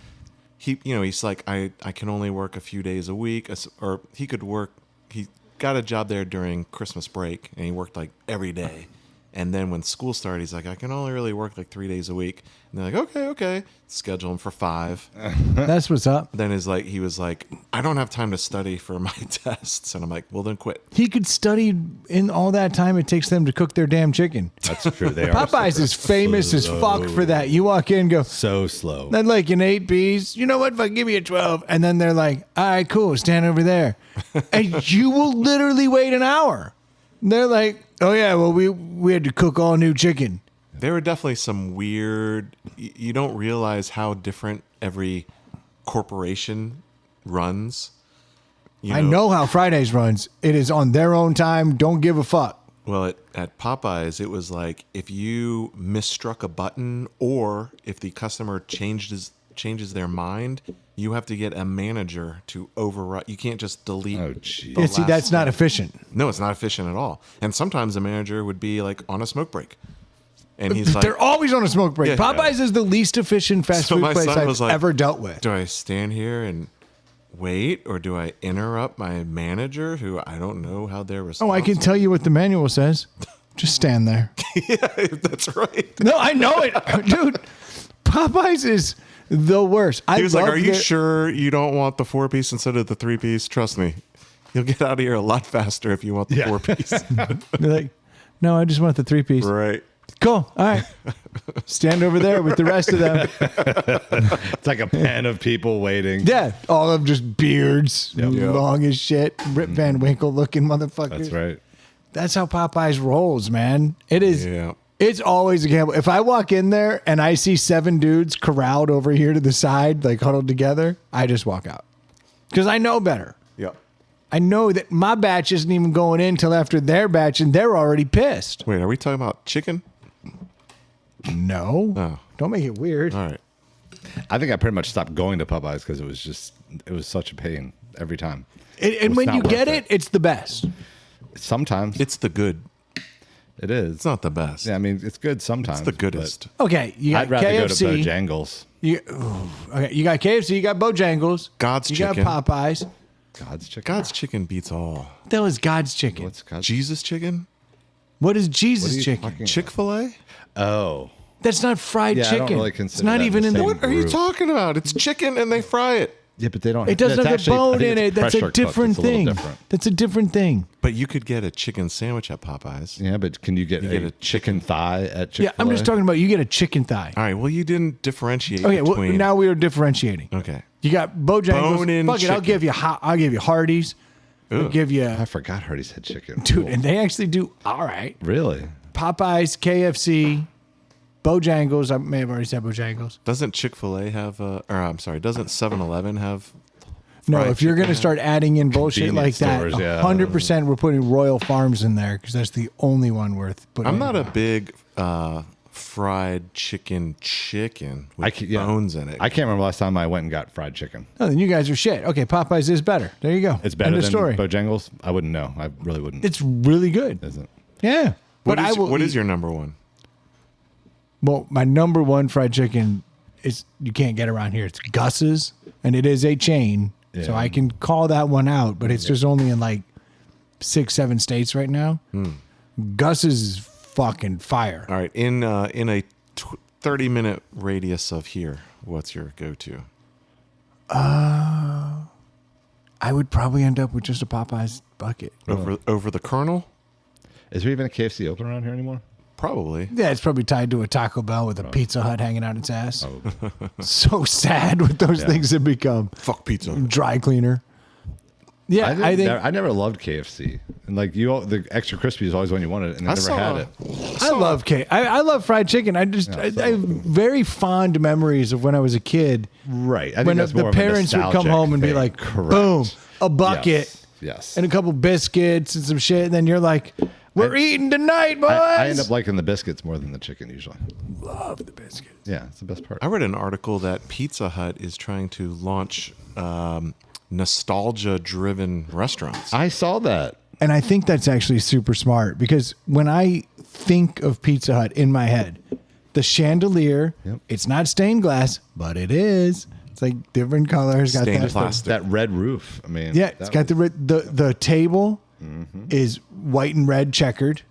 he's like, I can only work a few days a week, or he could work. He got a job there during Christmas break, and he worked like every day. And then when school started, he's like, I can only really work like 3 days a week. And they're like, okay. Schedule him for 5. That's what's up. Then he was like, I don't have time to study for my tests. And I'm like, well, then quit. He could study in all that time it takes them to cook their damn chicken. That's true. They are Popeyes is famous as fuck for that. You walk in and go, so slow. I'd like an 8 piece. You know what? Fuck, give me a 12. And then they're like, all right, cool. Stand over there. And you will literally wait an hour. And they're like, oh, yeah, well, we had to cook all new chicken. There were definitely some weird. You don't realize how different every corporation runs. I know how Fridays runs. It is on their own time. Don't give a fuck. Well, at Popeyes, it was like if you misstruck a button or if the customer changes their mind, you have to get a manager to override. You can't just delete. Oh, geez. Yeah, see, that's not efficient. No, it's not efficient at all. And sometimes the manager would be like on a smoke break. And he's like, They're always on a smoke break. Yeah. Popeyes is the least efficient fast So food my place son I've was like, ever dealt with. do I stand here and wait, or do I interrupt my manager who I don't know how they're Oh, responsible? I can tell you what the manual says. Just stand there. Yeah, that's right. No, I know it. Dude, Popeyes is the worst. He was like, love are you their- sure you don't want the 4-piece instead of the 3-piece? Trust me. You'll get out of here a lot faster if you want the 4-piece. They're like, no, I just want the 3-piece. Right. Cool. All right. Stand over there with the rest of them. It's like a pen of people waiting. Yeah. All of them just beards, Yep. long as shit, Rip Van Winkle looking motherfuckers. That's right. That's how Popeyes rolls, man. It is. Yeah. It's always a gamble. If I walk in there and I see 7 dudes corralled over here to the side, like huddled together, I just walk out. Because I know better. Yep. I know that my batch isn't even going in until after their batch, and they're already pissed. Wait, are we talking about chicken? No. Oh. Don't make it weird. All right. I think I pretty much stopped going to Popeyes because it was such a pain every time. And when not you worth get it. it's the best. Sometimes It's the good. it is. It's not the best. Yeah, I mean, it's good sometimes. It's the goodest. Okay, you but got I'd rather KFC. go to Bojangles. Okay, you got KFC, you got Bojangles. God's you chicken. got Popeyes. God's chicken. God's chicken beats all. That was God's chicken. What's God's? Jesus chicken? What is Jesus What are you chicken? talking- Chick-fil-A? Oh, That's not fried Yeah, I don't chicken. really It's consider not that even the in the. same What are you group. talking about? It's chicken and they fry it. yeah, but they don't. It doesn't it's have actually- a I bone think in it's it. That's a pressure cooked. different It's a little thing. different. That's a different thing. But you could get a chicken sandwich at Popeyes. Yeah, but can you get, get a a chicken thigh at Chick-fil-A? Yeah, I'm just talking about you get a chicken thigh. All right. Well, you didn't differentiate Okay, well, between. now we are differentiating. Okay. You got Bojangles. Bone-in Fuck it, I'll chicken. give you Hardee's. I'll give you, I forgot Hardee's had chicken. dude, and they actually do all right. Really? Popeyes, KFC, Bojangles. I may have already said Bojangles. Doesn't Chick-fil-A have? Or I'm sorry. Doesn't 7-Eleven have? No, fried if you're going to chicken? start adding in bullshit like Convenience that, stores, yeah. 100% we're putting Royal Farms in there because that's the only one worth putting. I'm in. not a big fried chicken with bones in it. I can't remember last time I went and got fried chicken. Oh, then you guys are shit. Okay, Popeyes is better. There you go. It's better End of than story. Bojangles? I wouldn't know. I really wouldn't. It's really good. Isn't. Yeah. What But is, I will what is eat- your number one? Well, my number one fried chicken is you can't get around here. It's Gus's, and it is a chain, so Yeah. I can call that one out. But it's just only in like 6-7 states right now. Gus's is fucking fire. All right. In a 30-minute radius of here, what's your go-to? I would probably end up with just a Popeyes bucket. Over the Colonel? Is there even a KFC open around here anymore? Probably. Yeah, it's probably tied to a Taco Bell with a Pizza Hut hanging out its ass. Oh. So sad what those things have become. Fuck pizza. Dry cleaner. Yeah, I think I never loved KFC, and like the extra crispy is always when you wanted it, and I never had it. I love fried chicken. I have very fond memories of when I was a kid. Right. I think When that's the more of a parents would come nostalgic home and be thing. like, Correct. boom, a bucket. Yes. And a couple biscuits and some shit. And then you're like, we're eating tonight, boys. I end up liking the biscuits more than the chicken usually. love the biscuits. Yeah, it's the best part. I read an article that Pizza Hut is trying to launch nostalgia-driven restaurants. I saw that. And I think that's actually super smart because when I think of Pizza Hut in my head, the chandelier, it's not stained glass, but it is. It's like different colors. Got Stained that plastic. That red roof. I mean, Yeah, it's got the table is white and red checkered.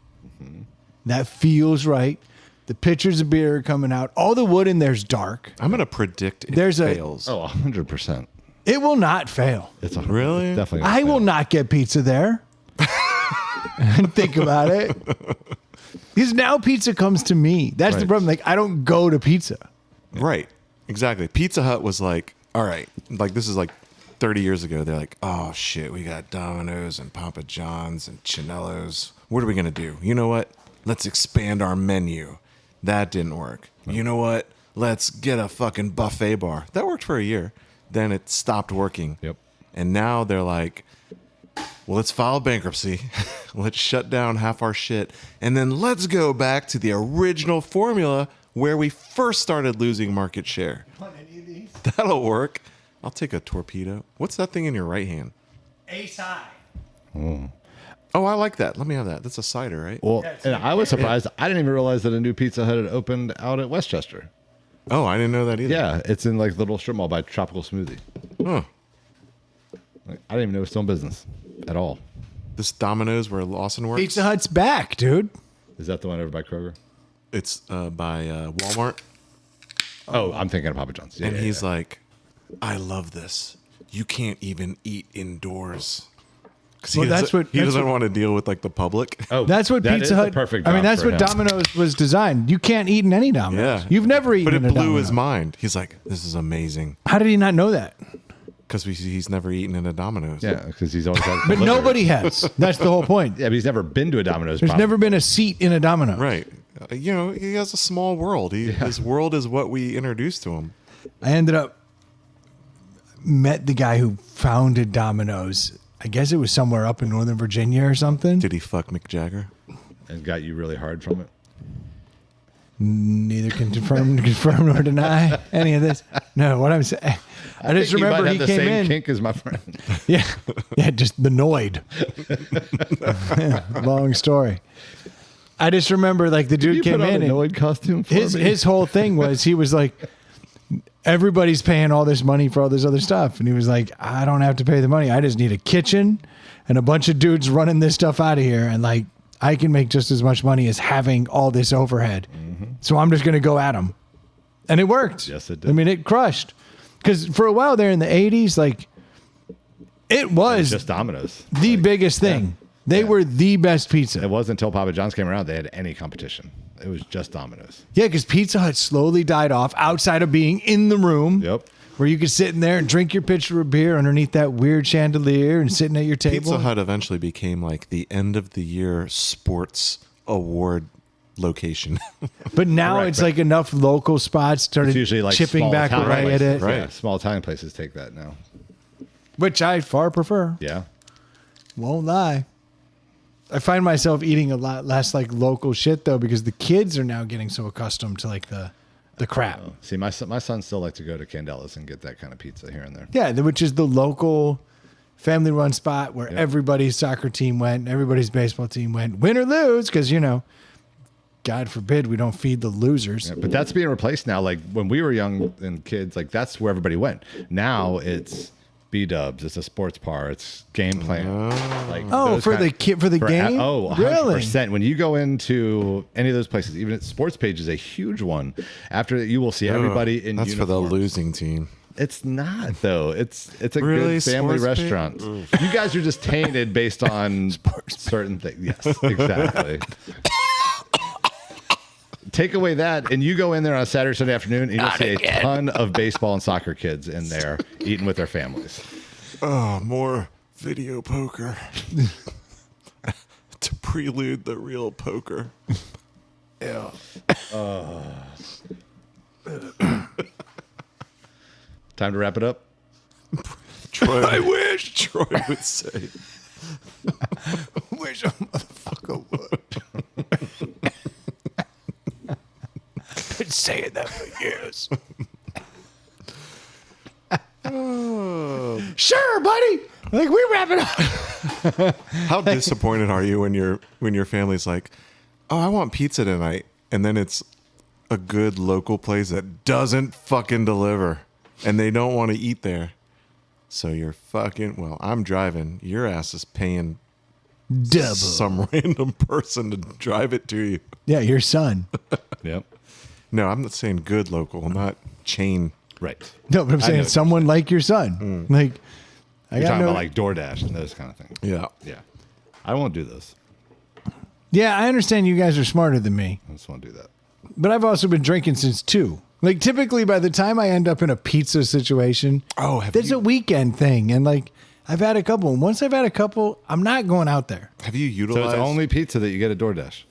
That feels right. The pitchers of beer are coming out. All the wood in there's dark. I'm going to predict it There's a- fails. 100%. It will not fail. It's Really? It's definitely. I will not get pizza there. Think about it. Because now pizza comes to me. That's the Right. problem. Like, I don't go to pizza. Right. Exactly. Pizza Hut was like, all right, like this is like 30 years ago. They're like, oh shit, we got Domino's and Papa John's and Chinello's. What are we going to do? You know what? Let's expand our menu. That didn't work. You know what? Let's get a fucking buffet bar. That worked for a year. Then it stopped working. Yep. And now they're like, well, let's file bankruptcy. Let's shut down half our shit. And then let's go back to the original formula where we first started losing market share. That'll work. I'll take a torpedo. What's that thing in your right hand? Ace high. Oh, I like that. Let me have that. That's a cider, right? Well, and I was surprised. I didn't even realize that a new Pizza Hut had opened out at Westchester. Oh, I didn't know that either. Yeah, it's in like the little strip mall by Tropical Smoothie. Huh. Like, I didn't even know it was still in business at all. This Domino's where Lawson works. Pizza Hut's back, dude. Is that the one over by Kroger? It's by Walmart. Oh, I'm thinking of Papa John's. Yeah, And yeah, he's yeah. like, I love this. You can't even eat indoors. Because Well, he that's doesn't what- want to deal with like the public. Oh, That's what that is Pizza the Hut. perfect. I mean, job that's for what him. Domino's was designed. You can't eat in any Domino's. Yeah. You've never eaten But in it a blew Domino's. his mind. He's like, this is amazing. How did he not know that? Because he's never eaten in a Domino's. Yeah, because he's always had. But nobody has. That's the whole point. Yeah, but he's never been to a Domino's. There's probably. never been a seat in a Domino's. Right. You know, he has a small world. His world is what we introduced to him. I ended up met the guy who founded Domino's. I guess it was somewhere up in Northern Virginia or something. Did he fuck Mick Jagger? and got you really hard from it. Neither can confirm nor deny any of this. No, what I'm saying, I just think remember might he have the came same in. kink as my friend. Yeah, just the Noid. Long story. I just remember like the dude You came put on in a and Noid costume for me? his whole thing was he was like, everybody's paying all this money for all this other stuff, and he was like, I don't have to pay the money. I just need a kitchen and a bunch of dudes running this stuff out of here, and like I can make just as much money as having all this overhead. So I'm just going to go at them, and it worked. Yes, it did. I mean, it crushed because for a while there in the '80s, like it was just Domino's. the biggest thing. They were the best pizza. It wasn't until Papa John's came around they had any competition. It was just Domino's. Yeah, because Pizza Hut slowly died off outside of being in the room. Yep. Where you could sit in there and drink your pitcher of beer underneath that weird chandelier and sitting at your table. Pizza Hut eventually became like the end of the year sports award location. But now Correct, it's but- like enough local spots started It's usually like chipping small back Italian away at places. it, Right. Yeah, small Italian places take that now. which I far prefer. Yeah. Won't lie. I find myself eating a lot less like local shit though because the kids are now getting so accustomed to like the crap. See, my son still like to go to Candela's and get that kind of pizza here and there. Yeah, which is the local family-run spot where everybody's soccer team went, everybody's baseball team went, win or lose, because God forbid we don't feed the losers. Yeah, but that's being replaced now. Like when we were young and kids, like that's where everybody went. Now it's B-dubs. It's a sports bar. It's game plan. Like those for kind- the kid for the game. Oh, 100%. Really? When you go into any of those places, even at Sports Page is a huge one. After that, you will see everybody in That's for the uniforms. losing team. It's not though. It's a Really? good family Sports Page? restaurant. You guys are just tainted based on certain things. Yes, exactly. Take away that, and you go in there on a Saturday, Sunday afternoon, and you'll see a ton of baseball and soccer kids in there eating with their families. Oh, more video poker. To prelude the real poker. Yeah. Time to wrap it up. Troy, I wish Troy would say. Wish a motherfucker would. Been saying that for years. Sure, buddy. Like we wrap it up. How disappointed are you when your family's like, "Oh, I want pizza tonight," and then it's a good local place that doesn't fucking deliver, and they don't want to eat there. So you're fucking. Well, I'm driving. Your ass is paying Double. some random person to drive it to you. Yeah, your son. Yep. No, I'm not saying good local, not chain. Right. No, but I'm I know saying what someone like your son. Like I You're got talking no, about like DoorDash and those kind of things. Yeah. Yeah. I won't do those. yeah, I understand you guys are smarter than me, I just won't do that. but I've also been drinking since 2. Like typically by the time I end up in a pizza situation, have that's you- a weekend thing. And like I've had a couple. And once I've had a couple, I'm not going out there. Have you So utilized? it's only pizza that you get at DoorDash.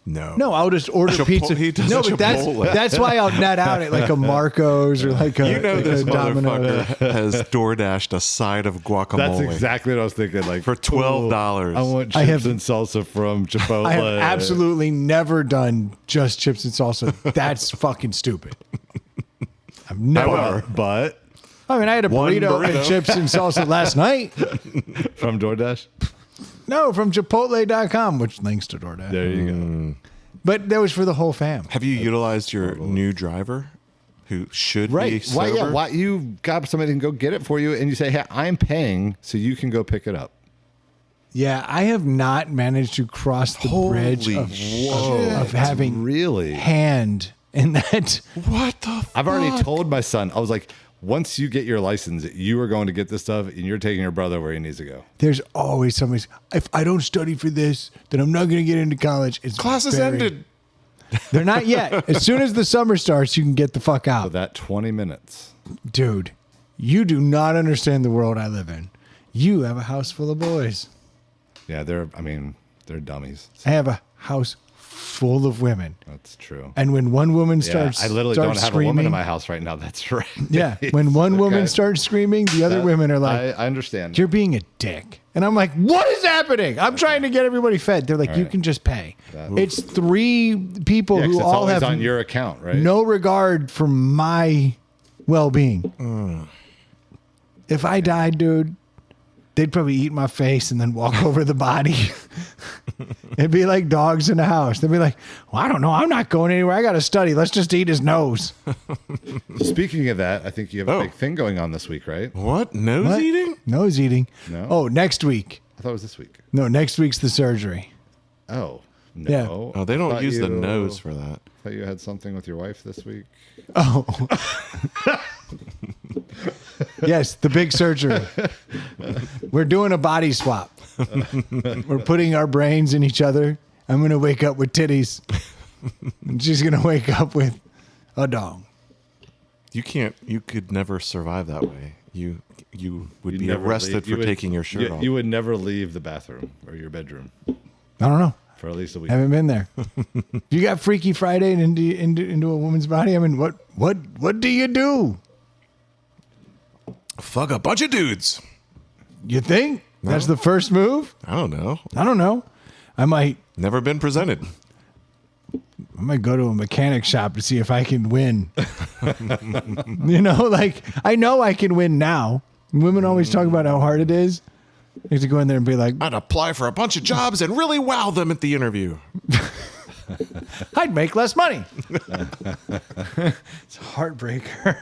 no. No, I'll just order pizza. he does No, but Chipotle. that's why I'll net out at like a Marco's or like a, You know like this a Domino. motherfucker has DoorDashed a side of guacamole. That's exactly what I was thinking. Like For $12. I want chips I have- and salsa from Chipotle. I have absolutely never done just chips and salsa. That's fucking stupid. I've never. But I mean, I had a One burrito and burrito. chips and salsa last night. from DoorDash, No, from Chipotle.com, which links to DoorDash. there you go. But that was for the whole fam. Have you utilized your new driver, who should be Right? Why? sober? Yeah. Why you got somebody who can go get it for you, and you say, "Hey, I'm paying, so you can go pick it up." Yeah, I have not managed to cross the bridge Holy of having Really? hand in that. What the? I've already told my son. I was like, once you get your license, you are going to get this stuff, and you're taking your brother where he needs to go. There's always somebody. If I don't study for this, then I'm not going to get into college. It's Classes very- ended. They're not yet. As soon as the summer starts, you can get the fuck So out. that 20 minutes. Dude, you do not understand the world I live in. You have a house full of boys. Yeah, they're dummies. I have a house full of women. That's true. And when one woman Yeah, starts, I literally don't starts have screaming, a woman in my house right now. That's right. Yeah, when one woman Okay. starts screaming, the other women are like, I understand. "You're being a dick," and I'm like, "What is happening? I'm trying to get everybody fed." They're like, "You right. can just pay." It's 3 people Yeah, 'cause who it's all always have on your account, right? no regard for my well-being. If I died, dude, they'd probably eat my face and then walk over the body. It'd be like dogs in a house. They'd be like, "Well, I don't know. I'm not going anywhere. I got to study. Let's just eat his nose." Speaking of that, I think you have a big thing going on this week, right? What? Nose What? eating? Nose eating. No. Oh, next week. I thought it was this week. No, next week's the surgery. Oh, no. Yeah. Oh, they don't Thought use the you- nose for that. Thought you had something with your wife this week. Oh. Yes, the big surgery. We're doing a body swap. We're putting our brains in each other. I'm going to wake up with titties. And she's going to wake up with a dong. You can't. You could never survive that way. You would You'd be never arrested leave- for you would- taking your shirt off. You would never leave the bathroom or your bedroom I don't know. for at least a week. Haven't been there. You got Freaky Friday and into a woman's body. I mean, what do you do? Fuck a bunch of dudes. You think that's the first move? I don't know. I don't know. I might Never been presented. go to a mechanic shop to see if I can win. You know, like I know I can win now. Women always talk about how hard it is. You have to go in there and be like, I'd apply for a bunch of jobs and really wow them at the interview. I'd make less money. It's a heartbreaker.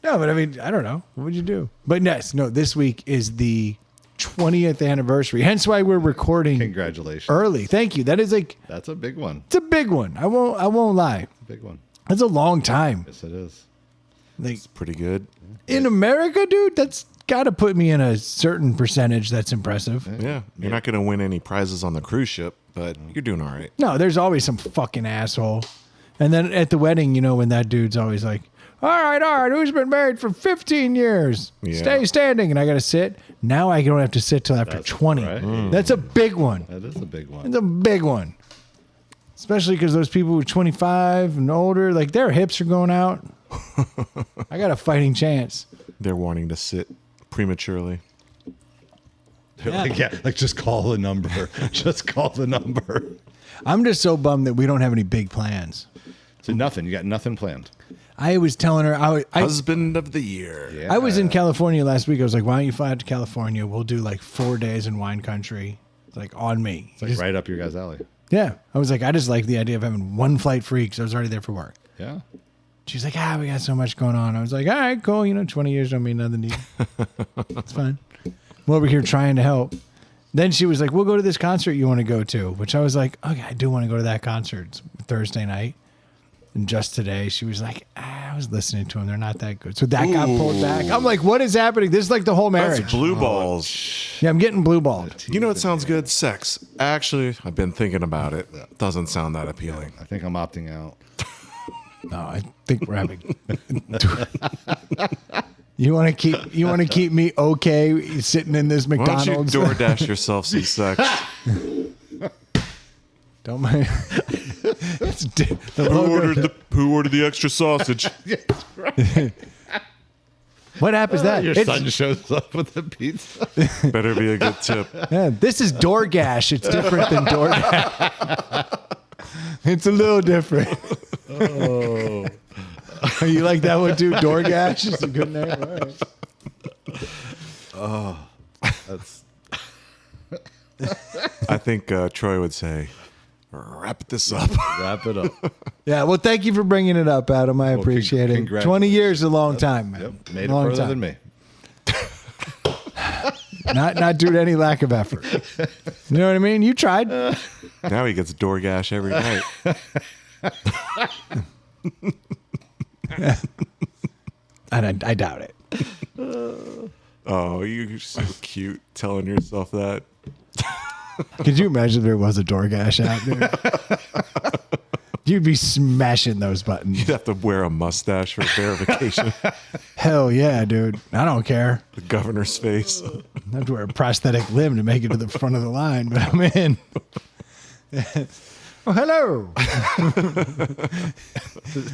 No, but I mean, I don't know. What would you do? But yes, no, this week is the 20th anniversary. Hence why we're recording Congratulations. early. Thank you. That is like, That's a big one. it's a big one. I won't lie. Big one. That's a long time. Yes, it is. Like Pretty good. in America, dude, that's got to put me in a certain percentage that's impressive. Yeah. You're not going to win any prizes on the cruise ship, but you're doing all right. No, there's always some fucking asshole. And then at the wedding, you know, when that dude's always like, All right. Who's been married for 15 years? Yeah. Stay standing. And I got to sit. Now I don't have to sit till after 20. right. That's a big one. That is a big one. It's a big one. Especially because those people who are 25 and older, like their hips are going out. I got a fighting chance. They're wanting to sit prematurely. They're like just call the number. Just call the number. I'm just so bummed that we don't have any big plans. So nothing. You got nothing planned. I was telling her, Husband of the year. Yeah. I was in California last week. I was like, why don't you fly out to California? We'll do like 4 days in wine country. It's like on me. It's like right up your guys' alley. Yeah. I was like, I just like the idea of having one flight free because I was already there for work. Yeah. She's like, we got so much going on. I was like, all right, cool. 20 years don't mean nothing to you. It's fine. I'm over here trying to help. Then she was like, we'll go to this concert you want to go to, which I was like, okay, I do want to go to that concert. It's Thursday night. And just today, she was like, I was listening to them. They're not that good. So that got pulled back. I'm like, what is happening? This is like the whole marriage. That's blue balls. Yeah, I'm getting blue balled. You know what sounds good? Sex. Actually, I've been thinking about it. Doesn't sound that appealing. I think I'm opting out. No, I think we're having. You want to keep me okay sitting in this Why McDonald's? don't you DoorDash yourself some sex? Don't mind. Who ordered the extra sausage? What app is that? Your son shows up with the pizza. Better be a good tip. Yeah, this is DoorGash. It's different than DoorDash. It's a little different. Oh. You like that one too? DoorGash is a good name. All right. Oh, that's. I think Troy would say, wrap this up. Wrap it up. Yeah, well, thank you for bringing it up, Adam. I appreciate it. 20 years is a long time, man. Yep. Made it Long further time. than me. Not due to any lack of effort. You know what I mean? You tried. Now he gets DoorGash every night. I doubt it. Oh, you're so cute telling yourself that. Could you imagine if there was a DoorGash out there? You'd be smashing those buttons. You'd have to wear a mustache for verification. Hell yeah, dude. I don't care. The governor's face. I have to wear a prosthetic limb to make it to the front of the line, but I'm in. Oh, hello.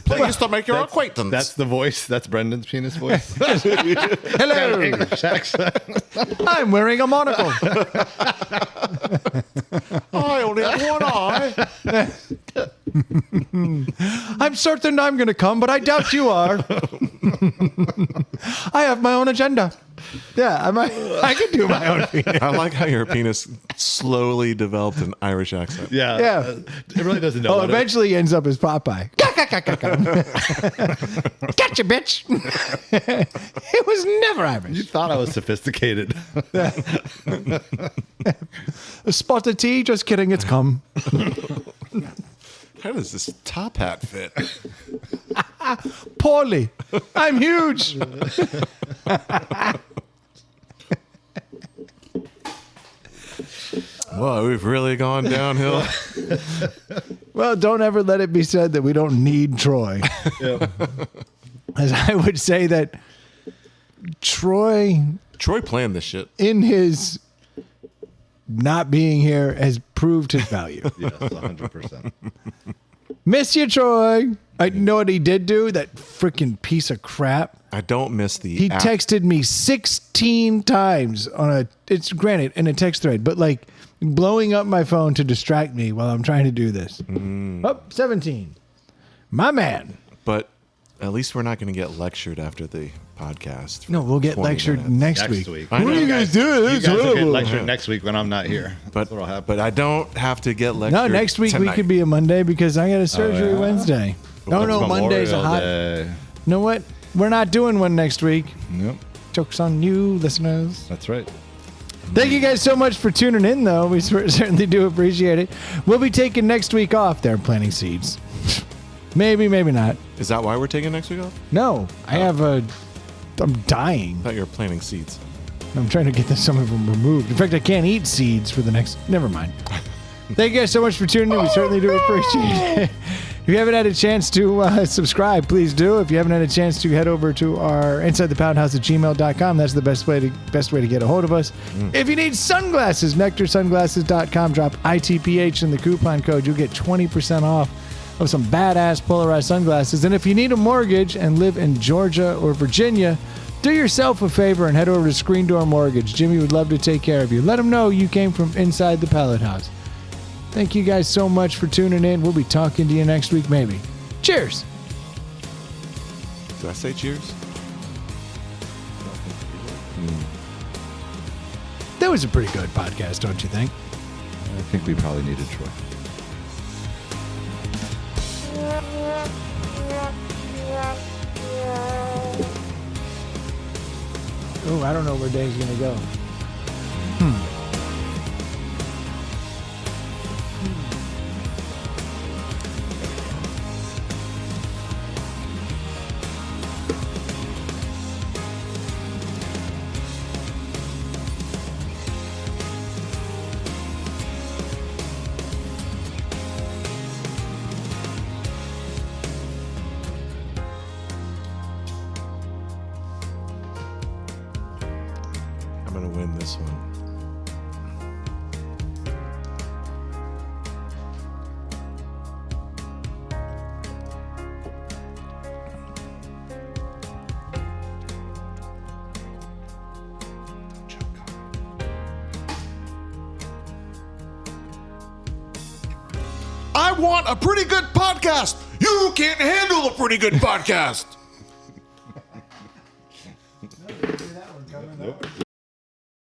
Pleased to make your acquaintance. That's the voice. That's Brendan's penis voice. Hello. English accent. I'm wearing a monocle. I only have one eye. I'm certain I'm going to come, but I doubt you are. I have my own agenda. Yeah, I can do my own penis. I like how your penis slowly developed an Irish accent. Yeah. Yeah. It really doesn't know. Oh, what it- eventually he ends up as Popeye. Gotcha, bitch. It was never You Irish. thought I was sophisticated. A spotted tea, just kidding, it's cum. How does this top hat fit? Poorly. I'm huge. Well, we've really gone downhill. Well, don't ever let it be said that we don't need Troy. As I would say that Troy, Troy planned this shit. in his not being here, has proved his value. Yes, 100%. Miss you, Troy. I know what he did do, that freaking piece of crap. I don't miss the He app. texted me 16 times it's granted in a text thread, but like blowing up my phone to distract me while I'm trying to do this. 17. My man. But at least we're not going to get lectured after the podcast. for No, we'll get 20 lectured minutes. next Next week. week. I What know. are you guys doing? You It's guys will get horrible. lectured next week when I'm not here. But That's what'll happen. but I don't have to get lectured. No, next week we tonight. could be a Monday because I got a surgery yeah. Wednesday. No, It's Monday's a Memorial hot. Day. You know what? We're not doing one next week. Yep, Joke's on you, listeners. that's right. Thank you guys so much for tuning in, though. We certainly do appreciate it. We'll be taking next week off. They're planting seeds. Maybe, maybe not. Is that why we're taking next week off? No, I'm dying. I thought you were planting seeds. I'm trying to get some of them removed. In fact, I can't eat seeds for the next. Never mind. Thank you guys so much for tuning in. We certainly do appreciate it. If you haven't had a chance to subscribe, please do. If you haven't had a chance to head over to our InsideThePoundhouse@gmail.com, that's the best way to get a hold of us. If you need sunglasses, NectarSunglasses.com. Drop ITPH in the coupon code. You'll get 20% off of some badass polarized sunglasses. And if you need a mortgage and live in Georgia or Virginia, do yourself a favor and head over to Screen Door Mortgage. Jimmy would love to take care of you. Let him know you came from Inside the Pallet House. Thank you guys so much for tuning in. We'll be talking to you next week, maybe. Cheers. Did I say cheers? That was a pretty good podcast, don't you think? I think we probably needed Troy. Oh, I don't know where Dave's going to go. I'm going to win this one. I want a pretty good podcast. You can't handle a pretty good podcast.